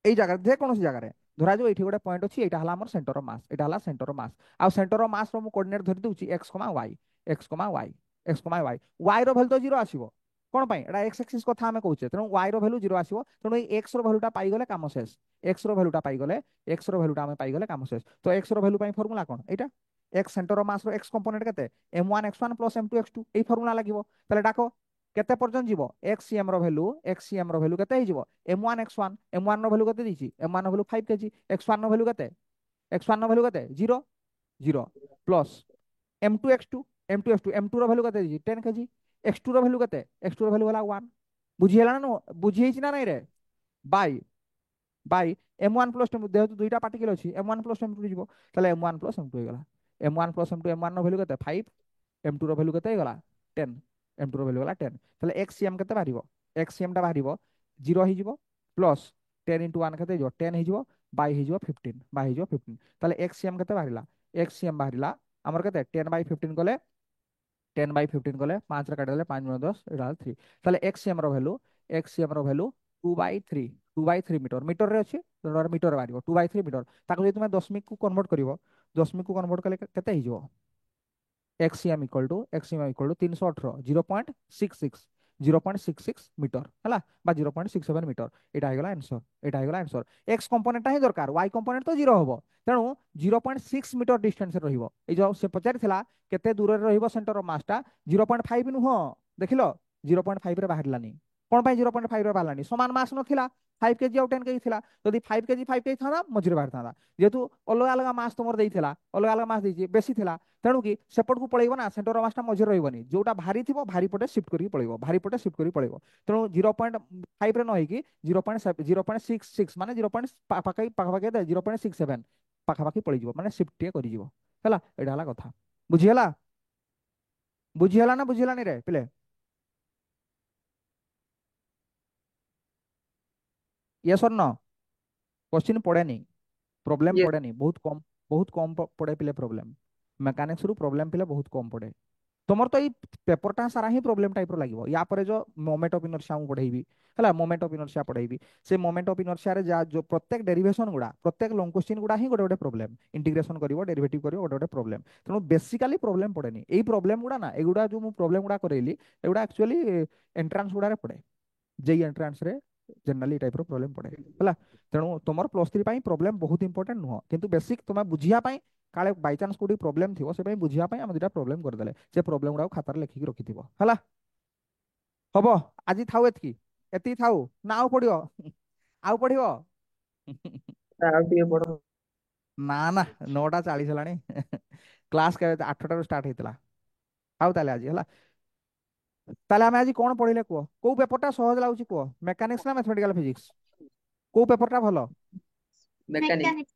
এই জায়গায় যে কোনসি জায়গায় ধরা যাও এটি গোটে পয়েন্ট ଅଛି এটা হলা আমার সেন্টার অফ মাস এটা হলা সেন্টার অফ মাস আর সেন্টার অফ মাস র মু কোঅর্ডিনেট ধরি দউছি x, y x, y x, y y র ভ্যালু তো 0 আসিবো কোন পাই এটা x এক্সিস কথা আমি কହୁছে তেଣୁ y র ভ্যালু 0 আসিবো তেଣୁ এই x র ভ্যালুটা পাই গলে কাম শেষ x র ভ্যালুটা পাই গলে x র ভ্যালুটা আমি পাই গলে কাম শেষ তো x র ভ্যালু পাই ফর্মুলা কোন এটা x সেন্টার অফ মাস র x কম্পোনেন্ট কেতে m1 x1 + m2 x2 এই ফর্মুলা লাগিব তাহলে ডাকো কেতে পর্যন্ত যাব xcm র ভ্যালু কেতে হই যাব m1 x1 m1 র ভ্যালু কেতে দিছি m1 র ভ্যালু 5 কেজি x1 র ভ্যালু কেতে x1 র ভ্যালু কেতে 0 0 প্লস m2 x2 m2 র ভ্যালু কেতে দিছি 10 কেজি x2 র ভ্যালু কেতে x2 র ভ্যালু হলা 1 বুঝি হেলা না বুঝি হইছি না নাই রে bye bye m1 plus m2 যেহেতু দুইটা পার্টিকেল আছে m1 প্লস m2 দিব তাহলে m1 প্লস m2 হয়ে গেল m1 প্লস m2 m1 র ভ্যালু কেতে 5 m2 র ভ্যালু কেতে হয়ে গেল 10 m2 র ভ্যালু হলা 10 তাহলে xcm কেতে বাহিব xcm টা বাহিব 0 হই যাব প্লস 10 * 1 কেতে হই যাব 10 হই যাব বাই হই যাব 15 বাই হই যাব 15 তাহলে xcm কেতে বাহিলা xcm বাহিলা আমার কেতে 10/15 গলে 10/15 গলে 5 রে কাটিলে 5 × 10 এটা 3 তাহলে xcm র ভ্যালু 2/3 2/3 মিটার মিটার রে আছে মিটার বাহিব 2/3 মিটার তাকে যদি তুমি দশমিক কু কনভার্ট করিব দশমিক কু কনভার্ট কলে কেতে হই যাব xcm = 318 0.66 0.66 মিটার হলা বা 0.67 মিটার এটা হয়ে গেল आंसर এটা হয়ে গেল आंसर x কম্পোনেন্টটা হি দরকার y কম্পোনেন্ট তো 0 হবো তেণু 0.6 মিটার ডিস্টেন্স রহিব এই যে সে পচারিଥିଲା কেতে দূরে রহিব সেন্টার অফ মাসটা 0.5 নুহ দেখিল 0.5 রে বাহারিলানি কোন পাই 0.5 রে বাহারিলানি সমান মাস নথিলা 5 কেজি আর 10 কেজি থিলা যদি 5 কেজি 5 কেজি থানা মଝିରେ বাহারিଥାନ୍ତା যেহেতু অলগা অলগা মাস তোমার দেইଥିଲା অলগা অলগা মাস ଦେଇଛି বেশি থিলা তেণু কি সেপটকু পড়াইব না সেন্টার অফ মাসটা মঝিরে রহিবনি যেটা ভারি থিব ভারি পটে শিফট করি পড়াইব ভারি পটে শিফট করি পড়াইব তেণু 0.5 রে নহইকি 0.66 মানে 0. পাখাপাখি 0.67 পাখাপাখি পড়িଯିବ মানে শিফট টিয়ে করিଯିବ ହେଲା এটা হলা কথা বুঝিହେলা বুঝিহেলা না বুঝিহেলানি রে পিলে ইয়েস অর নো কোশ্চিন পড়েনি প্রবলেম Yes. পড়েনি বহুত কম পড়ে পিলে প্রবলেম मेकानिक्स रु प्रॉब्लम पिले बहुत कम पड़े तुमर तो ये पेपरटा सारा ही प्रॉब्लम टाइप रो लागिवो या पर जो मोमेंट ऑफ इनर्शिया मु पढ़ेबी हला मोमेंट ऑफ इनर्शिया पढ़ेबी से मोमेंट ऑफ इनर्शिया रे जा जो प्रत्येक डेरिवेशन गुडा प्रत्येक लॉन्ग क्वेश्चन गुडा ही गोटे गोटे प्रॉब्लम इंटीग्रेशन करिवो डेरिवेटिव करिवो गोटे गोटे प्रॉब्लम तेणु बेसिकली प्रॉब्लम पड़ेनी एई प्रॉब्लम गुडा ना एगुडा जो मु प्रॉब्लम गुडा करेली एगुडा एक्चुअली एंट्रांस गुडा रे पड़े जेई एंट्रांस रे जनरली टाइप रो प्रॉब्लम पड़े हला तेणु तुमर +3 पाई प्रॉब्लम बहुत इंपोर्टेंट नुह किंतु बेसिक तुम बुझिया पाई काले बाय चांस कोडी प्रॉब्लम थिवो से बुझिया पाई हम दुटा प्रॉब्लम कर देले से प्रॉब्लम गुडा खातार लेखिक रखिथिबो हला हबो आजि थाउ एतकी एती थाउ ना आउ पडियो आउ पढिबो ଆଉ ଟିକେ ପଢ। ନା ନା 9:40 ହେଲାଣି କ୍ଲାସ୍ କେବେ 8ଟାରୁ ଷ୍ଟାର୍ଟ ହେଇଥିଲା ଆଉ ତାହେଲେ ଆଜି ହେଲା ତାହେଲେ ଆମେ ଆଜି କଣ ପଢିଲେ କୁହ କୋଉ ପେପରଟା ସହଜ ଲାଗୁଛି କୁହ ମେକାନିକ୍ସ ନା ମ୍ୟାଥମେଟିକାଲ ଫିଜିକ୍ସ କୋଉ ପେପରଟା ଭଲ mechanic. mechanics.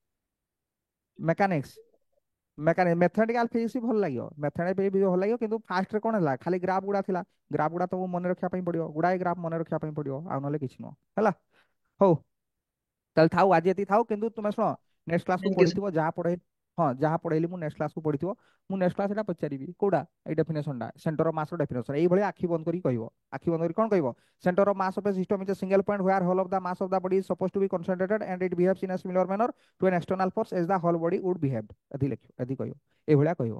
Mechanics mechanics mathematical physics ବି ଭଲ ଲାଗିବ ମ୍ୟାଥମେଟିକାଲ ବି ଭଲ ଲାଗିବ କିନ୍ତୁ ଫାର୍ଷ୍ଟରେ କଣ ହେଲା ଖାଲି ଗ୍ରାଫ ଗୁଡା ଥିଲା ଗ୍ରାଫ ଗୁଡା ତମକୁ ମନେ ରଖିବା ପାଇଁ ପଡିବ ଗୁଡାଏ ଗ୍ରାଫ ମନେ ରଖିବା ପାଇଁ ପଡିବ ଆଉ ନହେଲେ କିଛି ନୁହଁ ହେଲା ହଉ ତାହେଲେ ଥାଉ ଆଜି ଏତିକି ଥାଉ କିନ୍ତୁ ତୁମେ ଶୁଣ ନେକ୍ସଟ କ୍ଲାସକୁ ଥ୍ୟାଙ୍କ ୟୁ ପଢିଥିବ ଯାହା ପଢେଇ ହଁ ଯାହା ପଢେଇଲି ମୁଁ ନେକ୍ସଟ କ୍ଲାସକୁ ପଢିଥିବ ମୁଁ ନେକ୍ସଟ କ୍ଲାସ ଏଟା ପଚାରିବି କୋଉଟା ଏଇ ଡେଫିନେସନଟା ସେଣ୍ଟର ଅଫ ମାସର ଡେଫିନେସନ ଏଇଭଳି ଆଖି ବନ୍ଦ କରି କହିବ ଆଖି ବନ୍ଦ କରି କଣ କହିବ center of mass of a system is a single point where whole of the mass of the body is supposed to be concentrated and it behaves in a similar manner to an external force as the whole body would behave ଏଦି ଲେଖିବ ଏଦି କହିବ ଏଇଭଳିଆ କହିବ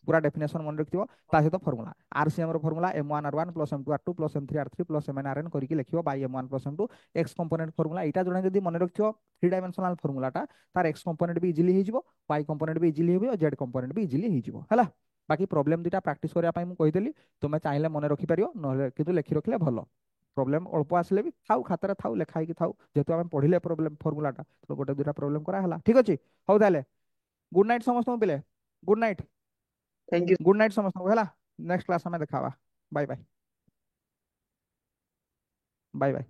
पूरा definition मन रखियो ता सहित formula RCM रो formula m1r1 m2r2 m3r3 mnrn करके लिखियो bye m1 m2 x component formula एटा जणे जदी मन रखियो 3 डायमेंशनल फार्मूलाटा तार x कंपोनेंट भी इजीली हिजिवो y कंपोनेंट भी इजीली हिजिवो z कंपोनेंट भी इजीली हिजिवो हला बाकी प्रॉब्लम दिटा प्रैक्टिस करिया पई मु कहिदेली तुमे चाहिले मन रखि परियो नहले किंतु लेखि रखले भलो प्रॉब्लम अल्प आसले भी थाउ खातारे थाउ लेखाई की थाउ जेतु आमे पढिले प्रॉब्लम फार्मूलाटा तो गोटे दुटा प्रॉब्लम करा हला ठीक अछि हौ ताले गुड नाइट समस्त पिले good night thank you. Good night समस्त है नेक्स्ट क्लास में देखा बाय बाय बाय बाय